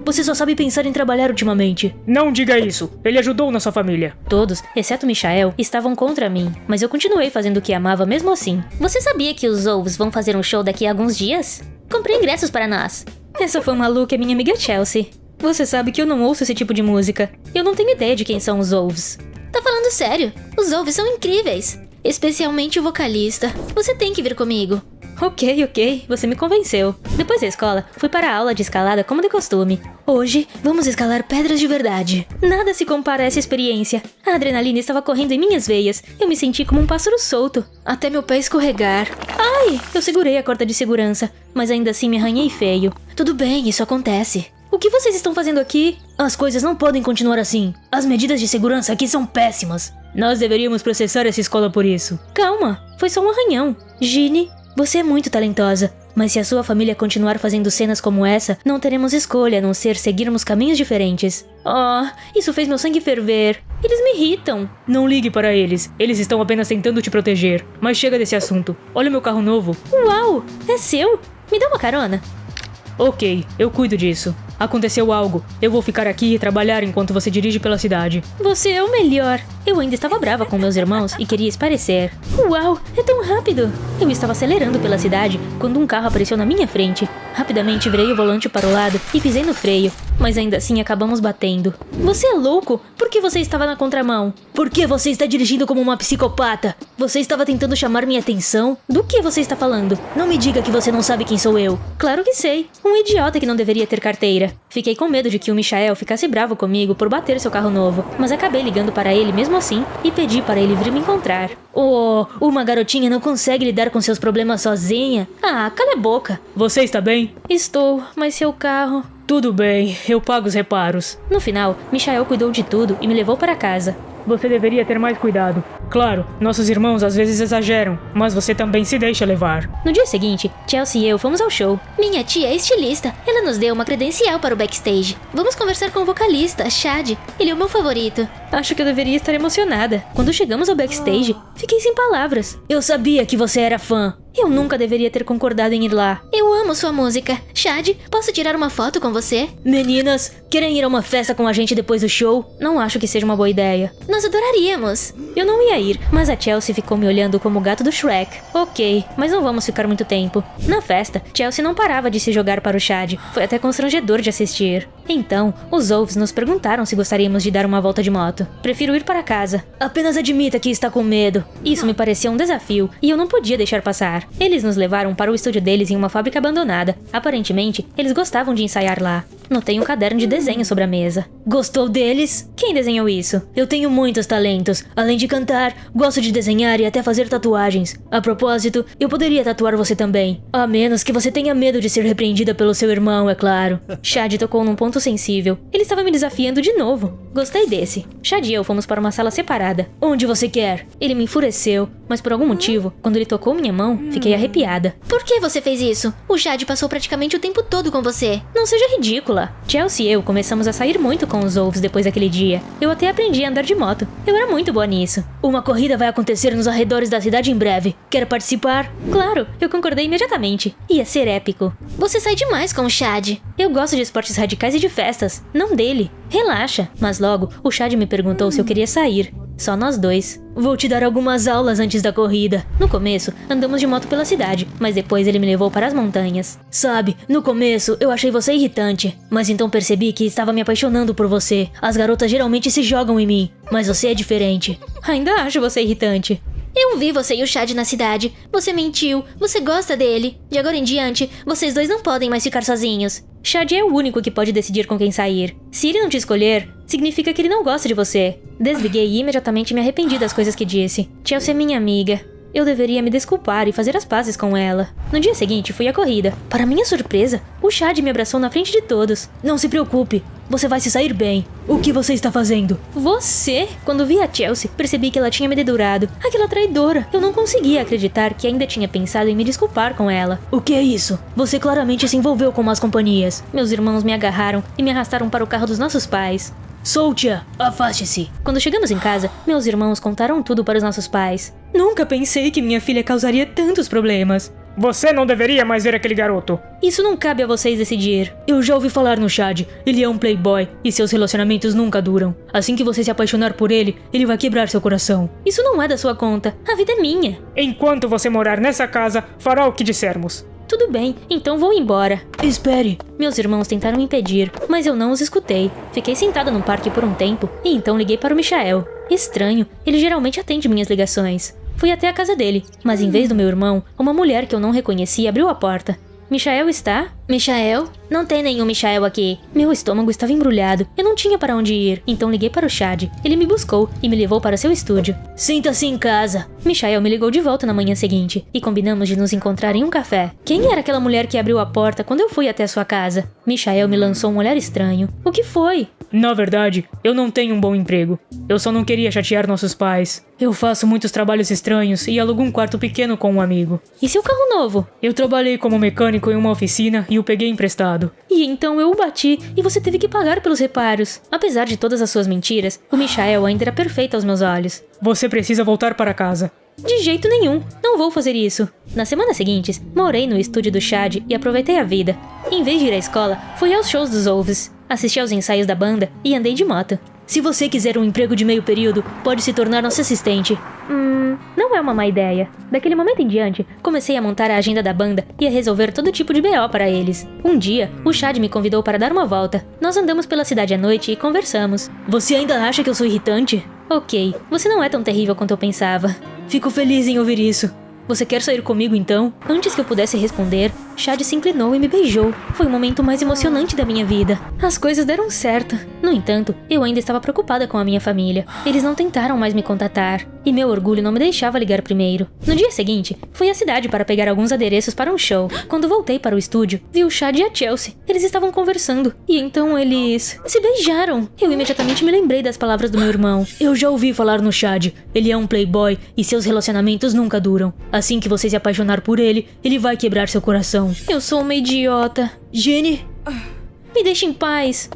Você só sabe pensar em trabalhar ultimamente. Não diga isso. Ele ajudou nossa família. Todos, exceto Michael, estavam contra mim. Mas eu continuei fazendo o que amava mesmo assim. Você sabia que os Wolves vão fazer um show daqui a alguns dias? Comprei ingressos para nós. Essa foi uma look, minha amiga Chelsea. Você sabe que eu não ouço esse tipo de música. Eu não tenho ideia de quem são os Wolves. Tá falando sério? Os Wolves são incríveis. Especialmente o vocalista. Você tem que vir comigo. Ok, você me convenceu. Depois da escola, fui para a aula de escalada como de costume. Hoje, vamos escalar pedras de verdade. Nada se compara a essa experiência. A adrenalina estava correndo em minhas veias. Eu me senti como um pássaro solto, até meu pé escorregar. Ai, eu segurei a corda de segurança, mas ainda assim me arranhei feio. Tudo bem, isso acontece. O que vocês estão fazendo aqui? As coisas não podem continuar assim. As medidas de segurança aqui são péssimas. Nós deveríamos processar essa escola por isso. Calma, foi só um arranhão. Ginny, você é muito talentosa. Mas se a sua família continuar fazendo cenas como essa, não teremos escolha a não ser seguirmos caminhos diferentes. Oh, isso fez meu sangue ferver. Eles me irritam. Não ligue para eles. Eles estão apenas tentando te proteger. Mas chega desse assunto. Olha o meu carro novo. Uau, é seu? Me dá uma carona? Ok, eu cuido disso. Aconteceu algo. Eu vou ficar aqui e trabalhar enquanto você dirige pela cidade. Você é o melhor. Eu ainda estava brava com meus irmãos e queria esparecer. Uau, é tão rápido. Eu estava acelerando pela cidade quando um carro apareceu na minha frente. Rapidamente virei o volante para o lado e pisei no freio. Mas ainda assim acabamos batendo. Você é louco? Por que você estava na contramão? Por que você está dirigindo como uma psicopata? Você estava tentando chamar minha atenção? Do que você está falando? Não me diga que você não sabe quem sou eu. Claro que sei. Um idiota que não deveria ter carteira. Fiquei com medo de que o Michael ficasse bravo comigo por bater seu carro novo, mas acabei ligando para ele mesmo assim e pedi para ele vir me encontrar. Oh, uma garotinha não consegue lidar com seus problemas sozinha? Ah, cala a boca. Você está bem? Estou, mas seu carro... Tudo bem, eu pago os reparos. No final, Michael cuidou de tudo e me levou para casa. Você deveria ter mais cuidado. Claro, nossos irmãos às vezes exageram, mas você também se deixa levar. No dia seguinte, Chelsea e eu fomos ao show. Minha tia é estilista. Ela nos deu uma credencial para o backstage. Vamos conversar com o vocalista, Chad. Ele é o meu favorito. Acho que eu deveria estar emocionada. Quando chegamos ao backstage, fiquei sem palavras. Eu sabia que você era fã. Eu nunca deveria ter concordado em ir lá. Eu amo sua música. Chad, posso tirar uma foto com você? Meninas, querem ir a uma festa com a gente depois do show? Não acho que seja uma boa ideia. Nós adoraríamos. Eu não ia ir, mas a Chelsea ficou me olhando como o gato do Shrek. Ok, mas não vamos ficar muito tempo. Na festa, Chelsea não parava de se jogar para o Chad. Foi até constrangedor de assistir. Então, os Wolves nos perguntaram se gostaríamos de dar uma volta de moto. Prefiro ir para casa. Apenas admita que está com medo. Isso me parecia um desafio e eu não podia deixar passar. Eles nos levaram para o estúdio deles em uma fábrica abandonada. Aparentemente, eles gostavam de ensaiar lá. Notei um caderno de desenho sobre a mesa. Gostou deles? Quem desenhou isso? Eu tenho muitos talentos. Além de cantar, gosto de desenhar e até fazer tatuagens. A propósito, eu poderia tatuar você também. A menos que você tenha medo de ser repreendida pelo seu irmão, é claro. Chad tocou num ponto sensível. Ele estava me desafiando de novo. Gostei desse. Chad e eu fomos para uma sala separada. Onde você quer? Ele me enfureceu, mas por algum motivo, quando ele tocou minha mão, fiquei arrepiada. Por que você fez isso? O Chad passou praticamente o tempo todo com você. Não seja ridícula. Chelsea e eu começamos a sair muito com os Wolves depois daquele dia. Eu até aprendi a andar de moto. Eu era muito boa nisso. Uma corrida vai acontecer nos arredores da cidade em breve. Quer participar? Claro, eu concordei imediatamente. Ia ser épico. Você sai demais com o Chad. Eu gosto de esportes radicais e de festas, não dele. Relaxa. Mas logo, o Chad me perguntou se eu queria sair. Só nós dois. Vou te dar algumas aulas antes da corrida. No começo, andamos de moto pela cidade, mas depois ele me levou para as montanhas. Sabe, no começo eu achei você irritante, mas então percebi que estava me apaixonando por você. As garotas geralmente se jogam em mim, mas você é diferente. Ainda acho você irritante. Eu vi você e o Chad na cidade. Você mentiu. Você gosta dele. De agora em diante, vocês dois não podem mais ficar sozinhos. Chad é o único que pode decidir com quem sair. Se ele não te escolher, significa que ele não gosta de você. Desliguei e imediatamente me arrependi das coisas que disse. Chelsea é minha amiga. Eu deveria me desculpar e fazer as pazes com ela. No dia seguinte, fui à corrida. Para minha surpresa, o Chad me abraçou na frente de todos. Não se preocupe, você vai se sair bem. O que você está fazendo? Você? Quando vi a Chelsea, percebi que ela tinha me dedurado. Aquela traidora. Eu não conseguia acreditar que ainda tinha pensado em me desculpar com ela. O que é isso? Você claramente se envolveu com más companhias. Meus irmãos me agarraram e me arrastaram para o carro dos nossos pais. Solte-a! Afaste-se! Quando chegamos em casa, meus irmãos contaram tudo para os nossos pais. Nunca pensei que minha filha causaria tantos problemas. Você não deveria mais ver aquele garoto. Isso não cabe a vocês decidir. Eu já ouvi falar no Chad. Ele é um playboy e seus relacionamentos nunca duram. Assim que você se apaixonar por ele, ele vai quebrar seu coração. Isso não é da sua conta. A vida é minha. Enquanto você morar nessa casa, fará o que dissermos. Tudo bem, então vou embora. Espere. Meus irmãos tentaram me impedir, mas eu não os escutei. Fiquei sentada no parque por um tempo e então liguei para o Michael. Estranho, ele geralmente atende minhas ligações. Fui até a casa dele, mas em vez do meu irmão, uma mulher que eu não reconhecia abriu a porta. Michael está? Michael? Não tem nenhum Michael aqui. Meu estômago estava embrulhado. Eu não tinha para onde ir, então liguei para o Chad. Ele me buscou e me levou para seu estúdio. Sinta-se em casa. Michael me ligou de volta na manhã seguinte e combinamos de nos encontrar em um café. Quem era aquela mulher que abriu a porta quando eu fui até sua casa? Michael me lançou um olhar estranho. O que foi? Na verdade, eu não tenho um bom emprego. Eu só não queria chatear nossos pais. Eu faço muitos trabalhos estranhos e alugo um quarto pequeno com um amigo. E seu carro novo? Eu trabalhei como mecânico em uma oficina e o peguei emprestado. E então eu o bati e você teve que pagar pelos reparos. Apesar de todas as suas mentiras, o Michael ainda era perfeito aos meus olhos. Você precisa voltar para casa. De jeito nenhum, não vou fazer isso. Nas semanas seguintes, morei no estúdio do Chad e aproveitei a vida. Em vez de ir à escola, fui aos shows dos Wolves, assisti aos ensaios da banda e andei de moto. Se você quiser um emprego de meio período, pode se tornar nosso assistente. Não é uma má ideia. Daquele momento em diante, comecei a montar a agenda da banda e a resolver todo tipo de BO para eles. Um dia, o Chad me convidou para dar uma volta. Nós andamos pela cidade à noite e conversamos. Você ainda acha que eu sou irritante? Ok, você não é tão terrível quanto eu pensava. Fico feliz em ouvir isso. Você quer sair comigo então? Antes que eu pudesse responder, Chad se inclinou e me beijou. Foi o momento mais emocionante da minha vida. As coisas deram certo. No entanto, eu ainda estava preocupada com a minha família. Eles não tentaram mais me contatar. E meu orgulho não me deixava ligar primeiro. No dia seguinte, fui à cidade para pegar alguns adereços para um show. Quando voltei para o estúdio, vi o Chad e a Chelsea. Eles estavam conversando. E então eles se beijaram. Eu imediatamente me lembrei das palavras do meu irmão. Eu já ouvi falar no Chad. Ele é um playboy e seus relacionamentos nunca duram. Assim que você se apaixonar por ele, ele vai quebrar seu coração. Eu sou uma idiota. Jenny, me deixe em paz.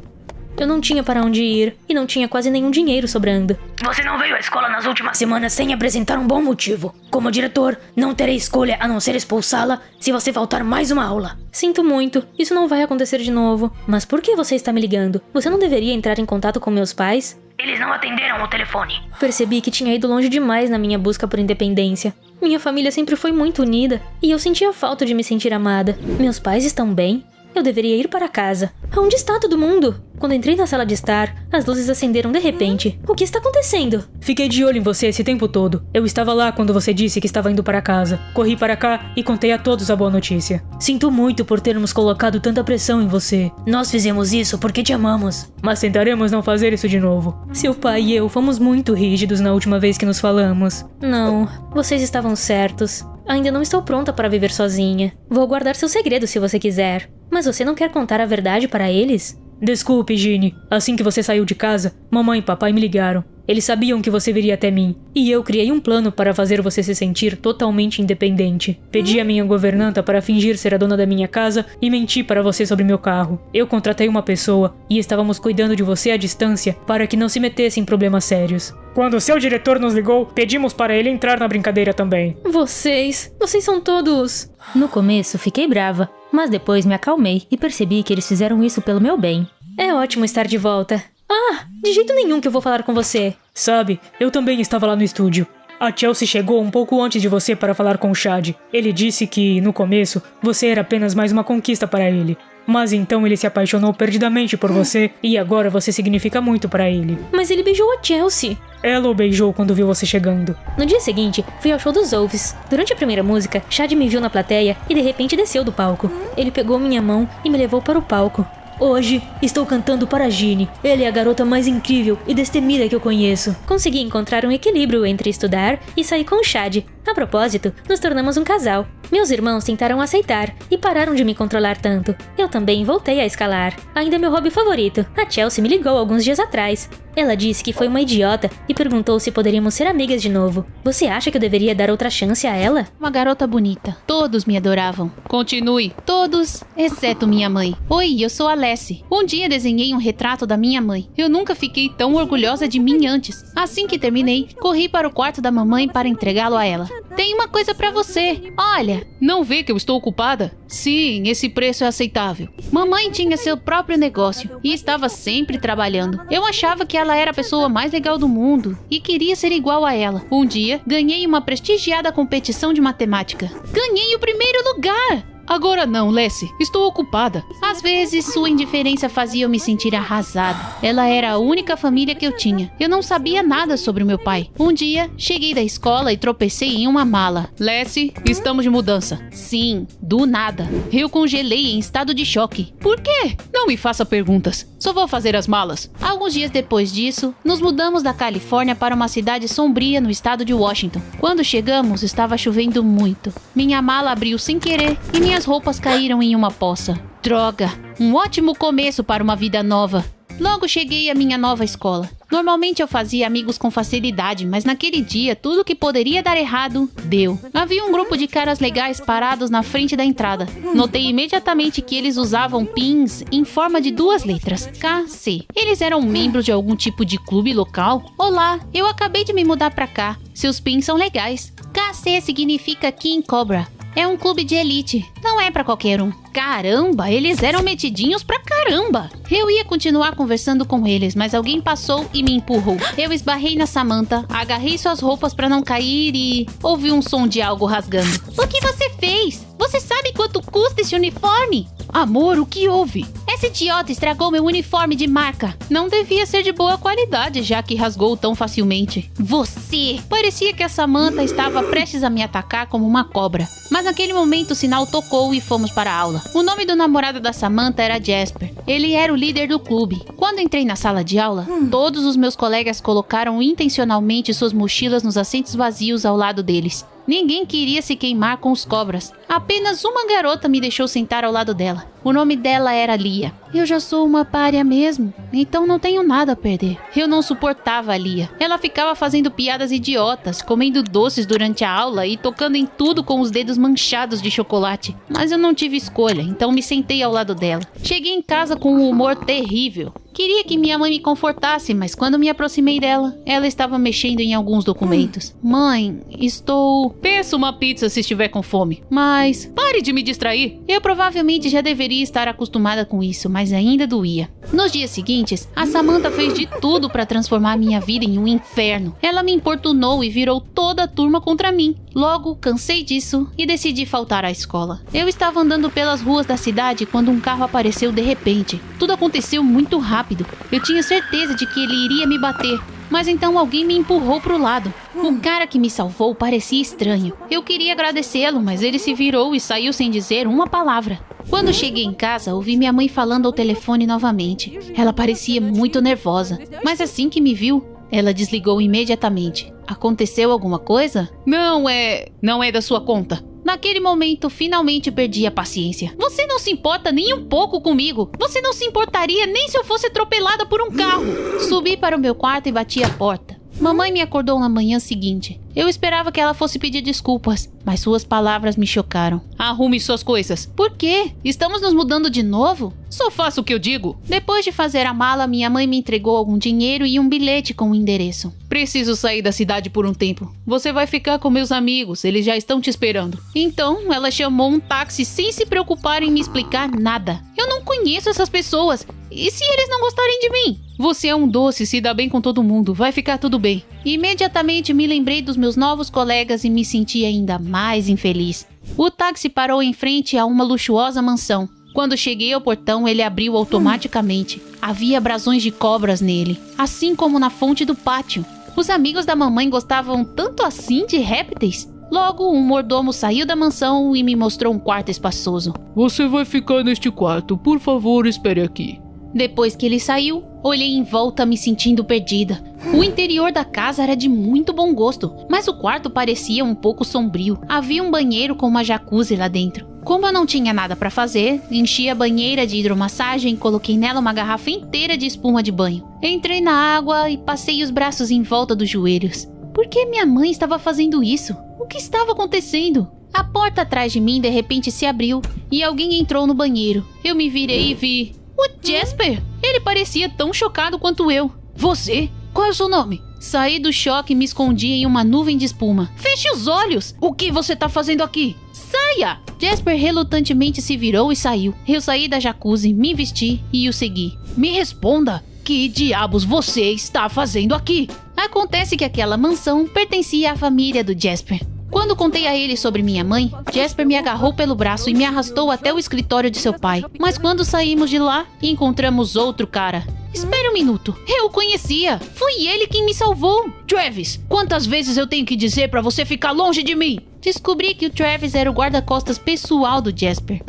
Eu não tinha para onde ir e não tinha quase nenhum dinheiro sobrando. Você não veio à escola nas últimas semanas sem apresentar um bom motivo. Como diretor, não terei escolha a não ser expulsá-la se você faltar mais uma aula. Sinto muito, isso não vai acontecer de novo. Mas por que você está me ligando? Você não deveria entrar em contato com meus pais? Eles não atenderam o telefone. Percebi que tinha ido longe demais na minha busca por independência. Minha família sempre foi muito unida e eu sentia falta de me sentir amada. Meus pais estão bem? Eu deveria ir para casa. Onde está todo mundo? Quando entrei na sala de estar, as luzes acenderam de repente. O que está acontecendo? Fiquei de olho em você esse tempo todo. Eu estava lá quando você disse que estava indo para casa. Corri para cá e contei a todos a boa notícia. Sinto muito por termos colocado tanta pressão em você. Nós fizemos isso porque te amamos. Mas tentaremos não fazer isso de novo. Seu pai e eu fomos muito rígidos na última vez que nos falamos. Não, vocês estavam certos. Ainda não estou pronta para viver sozinha. Vou guardar seu segredo se você quiser. Mas você não quer contar a verdade para eles? Desculpe, Ginny. Assim que você saiu de casa, mamãe e papai me ligaram. Eles sabiam que você viria até mim. E eu criei um plano para fazer você se sentir totalmente independente. Pedi a minha governanta para fingir ser a dona da minha casa e menti para você sobre meu carro. Eu contratei uma pessoa e estávamos cuidando de você à distância para que não se metesse em problemas sérios. Quando seu diretor nos ligou, pedimos para ele entrar na brincadeira também. Vocês são todos... No começo fiquei brava, mas depois me acalmei e percebi que eles fizeram isso pelo meu bem. É ótimo estar de volta. Ah, de jeito nenhum que eu vou falar com você. Sabe, eu também estava lá no estúdio. A Chelsea chegou um pouco antes de você para falar com o Chad. Ele disse que, no começo, você era apenas mais uma conquista para ele. Mas então ele se apaixonou perdidamente por você e agora você significa muito para ele. Mas ele beijou a Chelsea. Ela o beijou quando viu você chegando. No dia seguinte, fui ao show dos Wolves. Durante a primeira música, Chad me viu na plateia e de repente desceu do palco. Ele pegou minha mão e me levou para o palco. Hoje, estou cantando para Ginny. Ela é a garota mais incrível e destemida que eu conheço. Consegui encontrar um equilíbrio entre estudar e sair com o Chad. A propósito, nos tornamos um casal. Meus irmãos tentaram aceitar e pararam de me controlar tanto. Eu também voltei a escalar. Ainda é meu hobby favorito. A Chelsea me ligou alguns dias atrás. Ela disse que foi uma idiota e perguntou se poderíamos ser amigas de novo. Você acha que eu deveria dar outra chance a ela? Uma garota bonita. Todos me adoravam. Continue. Todos, exceto minha mãe. Oi, eu sou a Lessie. Um dia desenhei um retrato da minha mãe. Eu nunca fiquei tão orgulhosa de mim antes. Assim que terminei, corri para o quarto da mamãe para entregá-lo a ela. Tem uma coisa pra você. Olha. Não vê que eu estou ocupada? Sim, esse preço é aceitável. Mamãe tinha seu próprio negócio e estava sempre trabalhando. Eu achava que ela era a pessoa mais legal do mundo e queria ser igual a ela. Um dia, ganhei uma prestigiada competição de matemática. Ganhei o primeiro lugar! Agora não, Lessie. Estou ocupada. Às vezes, sua indiferença fazia eu me sentir arrasado. Ela era a única família que eu tinha. Eu não sabia nada sobre o meu pai. Um dia, cheguei da escola e tropecei em uma mala. Lessie, estamos de mudança. Sim, do nada. Eu congelei em estado de choque. Por quê? Não me faça perguntas. Só vou fazer as malas. Alguns dias depois disso, nos mudamos da Califórnia para uma cidade sombria no estado de Washington. Quando chegamos, estava chovendo muito. Minha mala abriu sem querer e minhas roupas caíram em uma poça. Droga! Um ótimo começo para uma vida nova. Logo cheguei à minha nova escola. Normalmente eu fazia amigos com facilidade, mas naquele dia tudo que poderia dar errado, deu. Havia um grupo de caras legais parados na frente da entrada. Notei imediatamente que eles usavam pins em forma de 2 letras, KC. Eles eram membros de algum tipo de clube local? Olá, eu acabei de me mudar pra cá. Seus pins são legais. KC significa King Cobra. É um clube de elite, não é pra qualquer um. Caramba, eles eram metidinhos pra caramba. Eu ia continuar conversando com eles, mas alguém passou e me empurrou. Eu esbarrei na Samantha, agarrei suas roupas pra não cair e ouvi um som de algo rasgando. O que você fez? Você sabe quanto custa esse uniforme? Amor, o que houve? Esse idiota estragou meu uniforme de marca. Não devia ser de boa qualidade, já que rasgou tão facilmente. Você! Parecia que a Samantha estava prestes a me atacar como uma cobra. Mas naquele momento o sinal tocou e fomos para a aula. O nome do namorado da Samantha era Jasper. Ele era o líder do clube. Quando entrei na sala de aula, todos os meus colegas colocaram intencionalmente suas mochilas nos assentos vazios ao lado deles. Ninguém queria se queimar com os cobras. Apenas uma garota me deixou sentar ao lado dela. O nome dela era Lia. Eu já sou uma pária mesmo, então não tenho nada a perder. Eu não suportava a Lia. Ela ficava fazendo piadas idiotas, comendo doces durante a aula e tocando em tudo com os dedos manchados de chocolate. Mas eu não tive escolha, então me sentei ao lado dela. Cheguei em casa com um humor terrível. Queria que minha mãe me confortasse, mas quando me aproximei dela, ela estava mexendo em alguns documentos. Mãe, estou... Peça uma pizza se estiver com fome. Mas... Pare de me distrair. Eu provavelmente já deveria estar acostumada com isso, mas ainda doía. Nos dias seguintes, a Samantha fez de tudo para transformar minha vida em um inferno. Ela me importunou e virou toda a turma contra mim. Logo, cansei disso e decidi faltar à escola. Eu estava andando pelas ruas da cidade quando um carro apareceu de repente. Tudo aconteceu muito rápido. Eu tinha certeza de que ele iria me bater. Mas então alguém me empurrou pro lado. O cara que me salvou parecia estranho. Eu queria agradecê-lo, mas ele se virou e saiu sem dizer uma palavra. Quando cheguei em casa, ouvi minha mãe falando ao telefone novamente. Ela parecia muito nervosa, mas assim que me viu, ela desligou imediatamente. Aconteceu alguma coisa? Não é da sua conta. Naquele momento, finalmente perdi a paciência. Você não se importa nem um pouco comigo. Você não se importaria nem se eu fosse atropelada por um carro. Subi para o meu quarto e bati a porta. Mamãe me acordou na manhã seguinte. Eu esperava que ela fosse pedir desculpas, mas suas palavras me chocaram. Arrume suas coisas. Por quê? Estamos nos mudando de novo? Só faça o que eu digo. Depois de fazer a mala, minha mãe me entregou algum dinheiro e um bilhete com o endereço. Preciso sair da cidade por um tempo. Você vai ficar com meus amigos, eles já estão te esperando. Então, ela chamou um táxi sem se preocupar em me explicar nada. Eu não conheço essas pessoas. E se eles não gostarem de mim? Você é um doce, se dá bem com todo mundo, vai ficar tudo bem. Imediatamente me lembrei dos meus novos colegas e me senti ainda mais infeliz. O táxi parou em frente a uma luxuosa mansão. Quando cheguei ao portão, ele abriu automaticamente. Havia brasões de cobras nele, assim como na fonte do pátio. Os amigos da mamãe gostavam tanto assim de répteis. Logo, um mordomo saiu da mansão e me mostrou um quarto espaçoso. Você vai ficar neste quarto, por favor, espere aqui. Depois que ele saiu, olhei em volta me sentindo perdida. O interior da casa era de muito bom gosto, mas o quarto parecia um pouco sombrio. Havia um banheiro com uma jacuzzi lá dentro. Como eu não tinha nada para fazer, enchi a banheira de hidromassagem e coloquei nela uma garrafa inteira de espuma de banho. Entrei na água e passei os braços em volta dos joelhos. Por que minha mãe estava fazendo isso? O que estava acontecendo? A porta atrás de mim de repente se abriu e alguém entrou no banheiro. Eu me virei e vi... O Jasper! Ele parecia tão chocado quanto eu. Você? Qual é o seu nome? Saí do choque e me escondi em uma nuvem de espuma. Feche os olhos! O que você tá fazendo aqui? Saia! Jasper relutantemente se virou e saiu. Eu saí da jacuzzi, me vesti e o segui. Me responda! Que diabos você está fazendo aqui? Acontece que aquela mansão pertencia à família do Jasper. Quando contei a ele sobre minha mãe, Jasper me agarrou pelo braço e me arrastou até o escritório de seu pai. Mas quando saímos de lá, encontramos outro cara. Espere um minuto, eu o conhecia. Foi ele quem me salvou. Travis, quantas vezes eu tenho que dizer pra você ficar longe de mim? Descobri que o Travis era o guarda-costas pessoal do Jasper.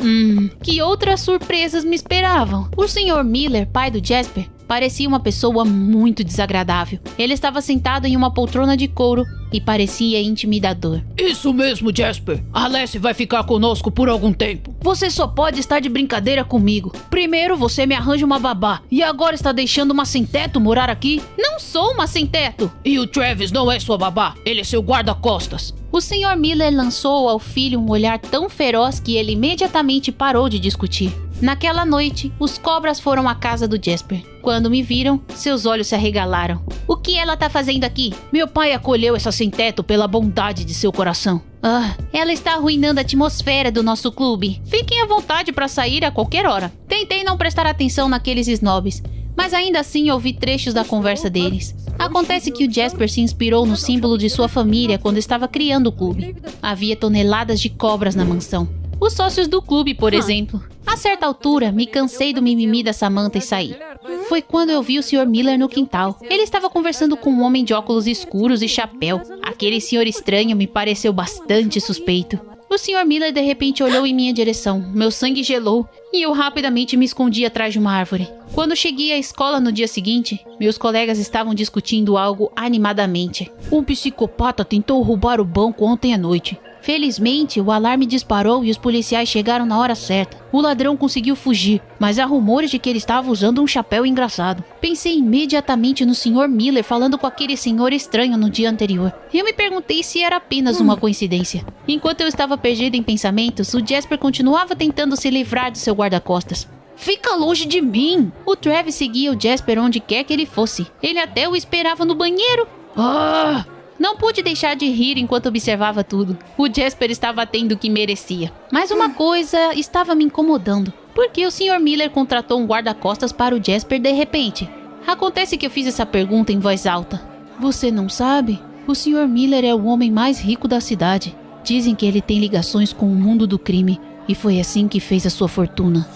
Que outras surpresas me esperavam. O Sr. Miller, pai do Jasper, parecia uma pessoa muito desagradável. Ele estava sentado em uma poltrona de couro e parecia intimidador. Isso mesmo, Jasper. A Leslie vai ficar conosco por algum tempo. Você só pode estar de brincadeira comigo. Primeiro você me arranja uma babá e agora está deixando uma sem-teto morar aqui? Não sou uma sem-teto! E o Travis não é sua babá, ele é seu guarda-costas. O Sr. Miller lançou ao filho um olhar tão feroz que ele imediatamente parou de discutir. Naquela noite, os cobras foram à casa do Jasper. Quando me viram, seus olhos se arregalaram. O que ela tá fazendo aqui? Meu pai acolheu essa sem-teto pela bondade de seu coração. Ela está arruinando a atmosfera do nosso clube. Fiquem à vontade para sair a qualquer hora. Tentei não prestar atenção naqueles snobs, mas ainda assim ouvi trechos da conversa deles. Acontece que o Jasper se inspirou no símbolo de sua família quando estava criando o clube. Havia toneladas de cobras na mansão. Os sócios do clube, por exemplo. A certa altura, me cansei do mimimi da Samantha e saí. Foi quando eu vi o Sr. Miller no quintal. Ele estava conversando com um homem de óculos escuros e chapéu. Aquele senhor estranho me pareceu bastante suspeito. O Sr. Miller de repente olhou em minha direção. Meu sangue gelou e eu rapidamente me escondi atrás de uma árvore. Quando cheguei à escola no dia seguinte, meus colegas estavam discutindo algo animadamente. Um psicopata tentou roubar o banco ontem à noite. Felizmente, o alarme disparou e os policiais chegaram na hora certa. O ladrão conseguiu fugir, mas há rumores de que ele estava usando um chapéu engraçado. Pensei imediatamente no Sr. Miller falando com aquele senhor estranho no dia anterior. Eu me perguntei se era apenas uma coincidência. Enquanto eu estava perdido em pensamentos, o Jasper continuava tentando se livrar de seu guarda-costas. Fica longe de mim! O Travis seguia o Jasper onde quer que ele fosse. Ele até o esperava no banheiro. Não pude deixar de rir enquanto observava tudo. O Jasper estava tendo o que merecia. Mas uma coisa estava me incomodando. Por que o Sr. Miller contratou um guarda-costas para o Jasper de repente? Acontece que eu fiz essa pergunta em voz alta. Você não sabe? O Sr. Miller é o homem mais rico da cidade. Dizem que ele tem ligações com o mundo do crime. E foi assim que fez a sua fortuna.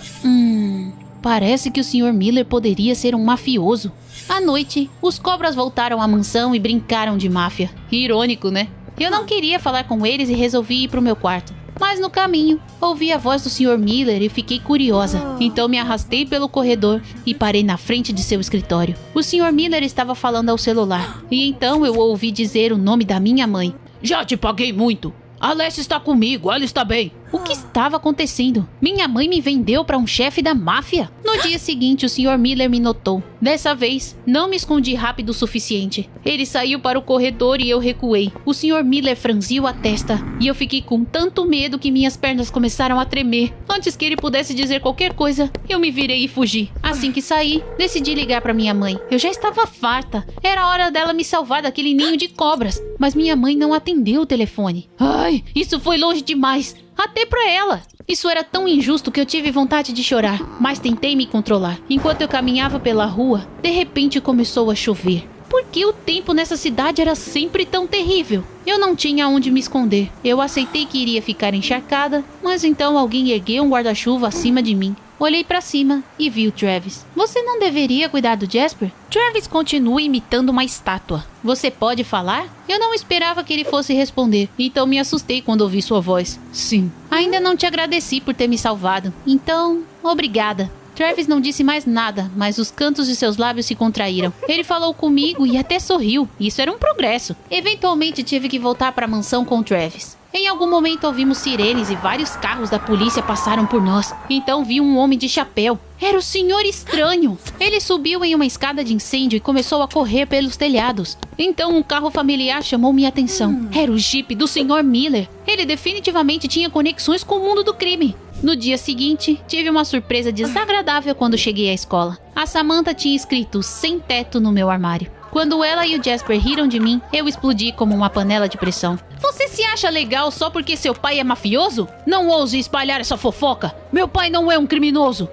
Parece que o Sr. Miller poderia ser um mafioso. À noite, os cobras voltaram à mansão e brincaram de máfia. Irônico, né? Eu não queria falar com eles e resolvi ir pro meu quarto. Mas no caminho, ouvi a voz do Sr. Miller e fiquei curiosa. Então me arrastei pelo corredor e parei na frente de seu escritório. O Sr. Miller estava falando ao celular. E então eu ouvi dizer o nome da minha mãe. Já te paguei muito. A Leslie está comigo, ela está bem. O que estava acontecendo? Minha mãe me vendeu para um chefe da máfia? No dia seguinte, o Sr. Miller me notou. Dessa vez, não me escondi rápido o suficiente. Ele saiu para o corredor e eu recuei. O Sr. Miller franziu a testa e eu fiquei com tanto medo que minhas pernas começaram a tremer. Antes que ele pudesse dizer qualquer coisa, eu me virei e fugi. Assim que saí, decidi ligar para minha mãe. Eu já estava farta. Era hora dela me salvar daquele ninho de cobras. Mas minha mãe não atendeu o telefone. Ai, isso foi longe demais. Até pra ela. Isso era tão injusto que eu tive vontade de chorar, mas tentei me controlar. Enquanto eu caminhava pela rua, de repente começou a chover. Por que o tempo nessa cidade era sempre tão terrível? Eu não tinha onde me esconder. Eu aceitei que iria ficar encharcada, mas então alguém ergueu um guarda-chuva acima de mim. Olhei pra cima e vi o Travis. Você não deveria cuidar do Jasper? Travis continua imitando uma estátua. Você pode falar? Eu não esperava que ele fosse responder, então me assustei quando ouvi sua voz. Sim. Ainda não te agradeci por ter me salvado. Então, obrigada. Travis não disse mais nada, mas os cantos de seus lábios se contraíram. Ele falou comigo e até sorriu. Isso era um progresso. Eventualmente tive que voltar para a mansão com Travis. Em algum momento ouvimos sirenes e vários carros da polícia passaram por nós. Então vi um homem de chapéu. Era o Senhor Estranho. Ele subiu em uma escada de incêndio e começou a correr pelos telhados. Então um carro familiar chamou minha atenção. Era o Jeep do Sr. Miller. Ele definitivamente tinha conexões com o mundo do crime. No dia seguinte, tive uma surpresa desagradável quando cheguei à escola. A Samantha tinha escrito "sem teto" no meu armário. Quando ela e o Jasper riram de mim, eu explodi como uma panela de pressão. Você se acha legal só porque seu pai é mafioso? Não ouse espalhar essa fofoca. Meu pai não é um criminoso.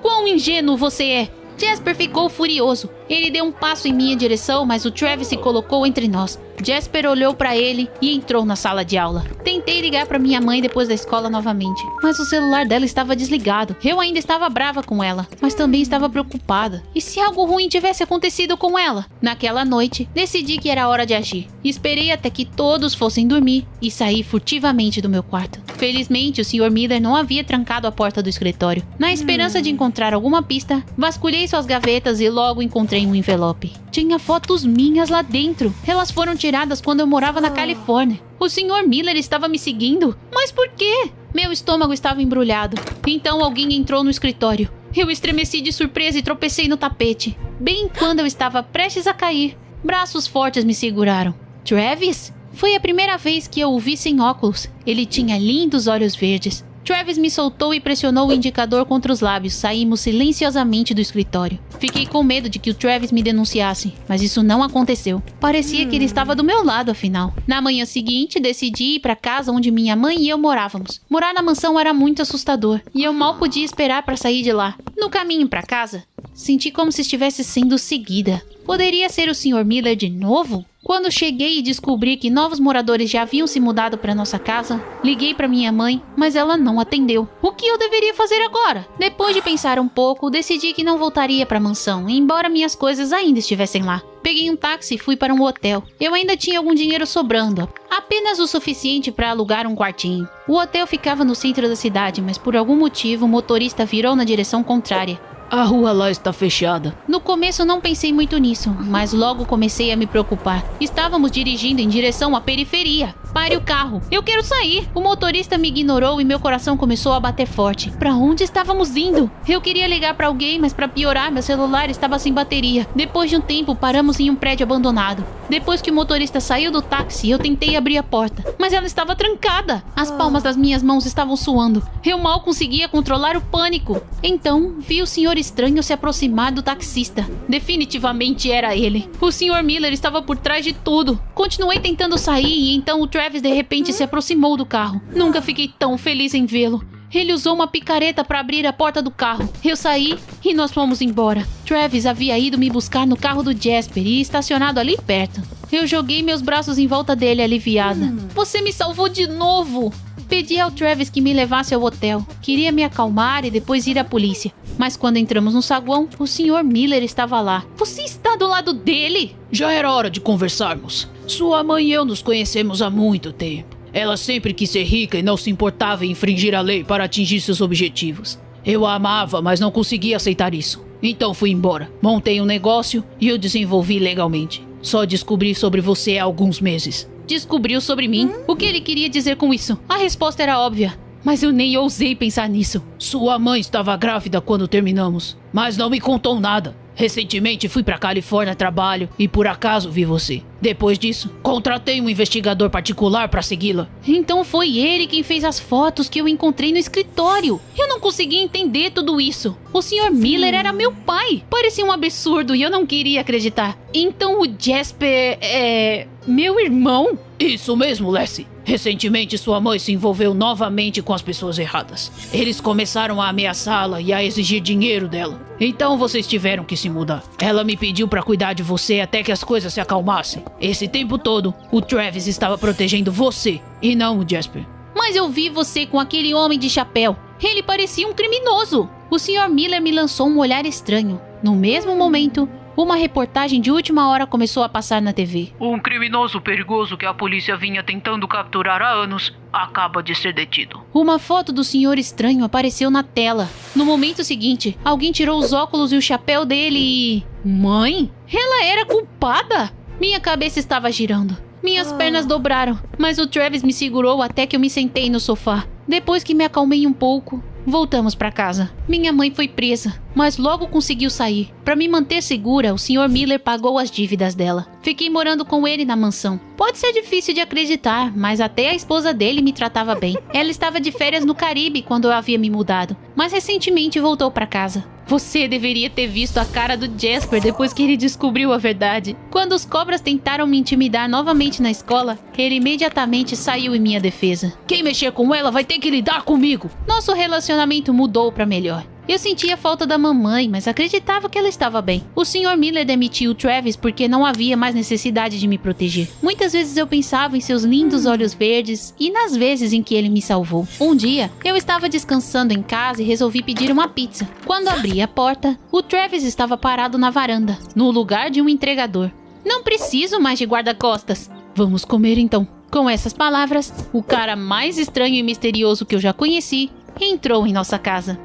Quão ingênuo você é. Jasper ficou furioso. Ele deu um passo em minha direção, mas o Travis se colocou entre nós. Jasper olhou pra ele e entrou na sala de aula. Tentei ligar pra minha mãe depois da escola novamente, mas o celular dela estava desligado. Eu ainda estava brava com ela, mas também estava preocupada. E se algo ruim tivesse acontecido com ela? Naquela noite, decidi que era hora de agir. Esperei até que todos fossem dormir e saí furtivamente do meu quarto. Felizmente, o Sr. Miller não havia trancado a porta do escritório. Na esperança de encontrar alguma pista, vasculhei suas gavetas e logo encontrei um envelope. Tinha fotos minhas lá dentro. Elas foram tiradas quando eu morava na Califórnia. O Sr. Miller estava me seguindo? Mas por quê? Meu estômago estava embrulhado. Então alguém entrou no escritório. Eu estremeci de surpresa e tropecei no tapete. Bem quando eu estava prestes a cair, braços fortes me seguraram. Travis? Foi a primeira vez que eu o vi sem óculos. Ele tinha lindos olhos verdes. Travis me soltou e pressionou o indicador contra os lábios. Saímos silenciosamente do escritório. Fiquei com medo de que o Travis me denunciasse, mas isso não aconteceu. Parecia que ele estava do meu lado, afinal. Na manhã seguinte, decidi ir para casa onde minha mãe e eu morávamos. Morar na mansão era muito assustador, e eu mal podia esperar para sair de lá. No caminho para casa, senti como se estivesse sendo seguida. Poderia ser o Sr. Miller de novo? Quando cheguei e descobri que novos moradores já haviam se mudado para nossa casa, liguei para minha mãe, mas ela não atendeu. O que eu deveria fazer agora? Depois de pensar um pouco, decidi que não voltaria para a mansão, embora minhas coisas ainda estivessem lá. Peguei um táxi e fui para um hotel. Eu ainda tinha algum dinheiro sobrando, apenas o suficiente para alugar um quartinho. O hotel ficava no centro da cidade, mas por algum motivo o motorista virou na direção contrária. A rua lá está fechada. No começo não pensei muito nisso, mas logo comecei a me preocupar. Estávamos dirigindo em direção à periferia. Pare o carro. Eu quero sair. O motorista me ignorou e meu coração começou a bater forte. Para onde estávamos indo? Eu queria ligar para alguém, mas para piorar, meu celular estava sem bateria. Depois de um tempo, paramos em um prédio abandonado. Depois que o motorista saiu do táxi, eu tentei abrir a porta, mas ela estava trancada. As palmas das minhas mãos estavam suando. Eu mal conseguia controlar o pânico. Então, vi o senhor estranho se aproximar do taxista. Definitivamente era ele. O Sr. Miller estava por trás de tudo. Continuei tentando sair e então o Travis de repente se aproximou do carro. Nunca fiquei tão feliz em vê-lo. Ele usou uma picareta para abrir a porta do carro. Eu saí e nós fomos embora. Travis havia ido me buscar no carro do Jasper e estacionado ali perto. Eu joguei meus braços em volta dele aliviada. Você me salvou de novo! Pedi ao Travis que me levasse ao hotel. Queria me acalmar e depois ir à polícia. Mas quando entramos no saguão, o Sr. Miller estava lá. Você está do lado dele? Já era hora de conversarmos. Sua mãe e eu nos conhecemos há muito tempo. Ela sempre quis ser rica e não se importava em infringir a lei para atingir seus objetivos. Eu a amava, mas não conseguia aceitar isso. Então fui embora. Montei um negócio e o desenvolvi legalmente. Só descobri sobre você há alguns meses. Descobriu sobre mim? O que ele queria dizer com isso? A resposta era óbvia, mas eu nem ousei pensar nisso. Sua mãe estava grávida quando terminamos, mas não me contou nada. Recentemente fui pra Califórnia a trabalho e por acaso vi você. Depois disso, contratei um investigador particular pra segui-la. Então foi ele quem fez as fotos que eu encontrei no escritório. Eu não conseguia entender tudo isso. O Sr. Miller era meu pai. Parecia um absurdo e eu não queria acreditar. Então o Jasper é... meu irmão? Isso mesmo, Leslie. Recentemente sua mãe se envolveu novamente com as pessoas erradas. Eles começaram a ameaçá-la e a exigir dinheiro dela. Então vocês tiveram que se mudar. Ela me pediu pra cuidar de você até que as coisas se acalmassem. Esse tempo todo, o Travis estava protegendo você e não o Jasper. Mas eu vi você com aquele homem de chapéu. Ele parecia um criminoso. O Sr. Miller me lançou um olhar estranho. No mesmo momento, uma reportagem de última hora começou a passar na TV. Um criminoso perigoso que a polícia vinha tentando capturar há anos acaba de ser detido. Uma foto do senhor estranho apareceu na tela. No momento seguinte, alguém tirou os óculos e o chapéu dele e... Mãe? Ela era culpada? Minha cabeça estava girando. Minhas pernas dobraram, mas o Travis me segurou até que eu me sentei no sofá. Depois que me acalmei um pouco, voltamos para casa. Minha mãe foi presa, mas logo conseguiu sair. Para me manter segura, o Sr. Miller pagou as dívidas dela. Fiquei morando com ele na mansão. Pode ser difícil de acreditar, mas até a esposa dele me tratava bem. Ela estava de férias no Caribe quando eu havia me mudado, mas recentemente voltou para casa. Você deveria ter visto a cara do Jasper depois que ele descobriu a verdade. Quando os cobras tentaram me intimidar novamente na escola, ele imediatamente saiu em minha defesa. Quem mexer com ela vai ter que lidar comigo. Nosso relacionamento mudou para melhor. Eu sentia falta da mamãe, mas acreditava que ela estava bem. O Sr. Miller demitiu o Travis porque não havia mais necessidade de me proteger. Muitas vezes eu pensava em seus lindos olhos verdes e nas vezes em que ele me salvou. Um dia, eu estava descansando em casa e resolvi pedir uma pizza. Quando abri a porta, o Travis estava parado na varanda, no lugar de um entregador. Não preciso mais de guarda-costas. Vamos comer então. Com essas palavras, o cara mais estranho e misterioso que eu já conheci entrou em nossa casa.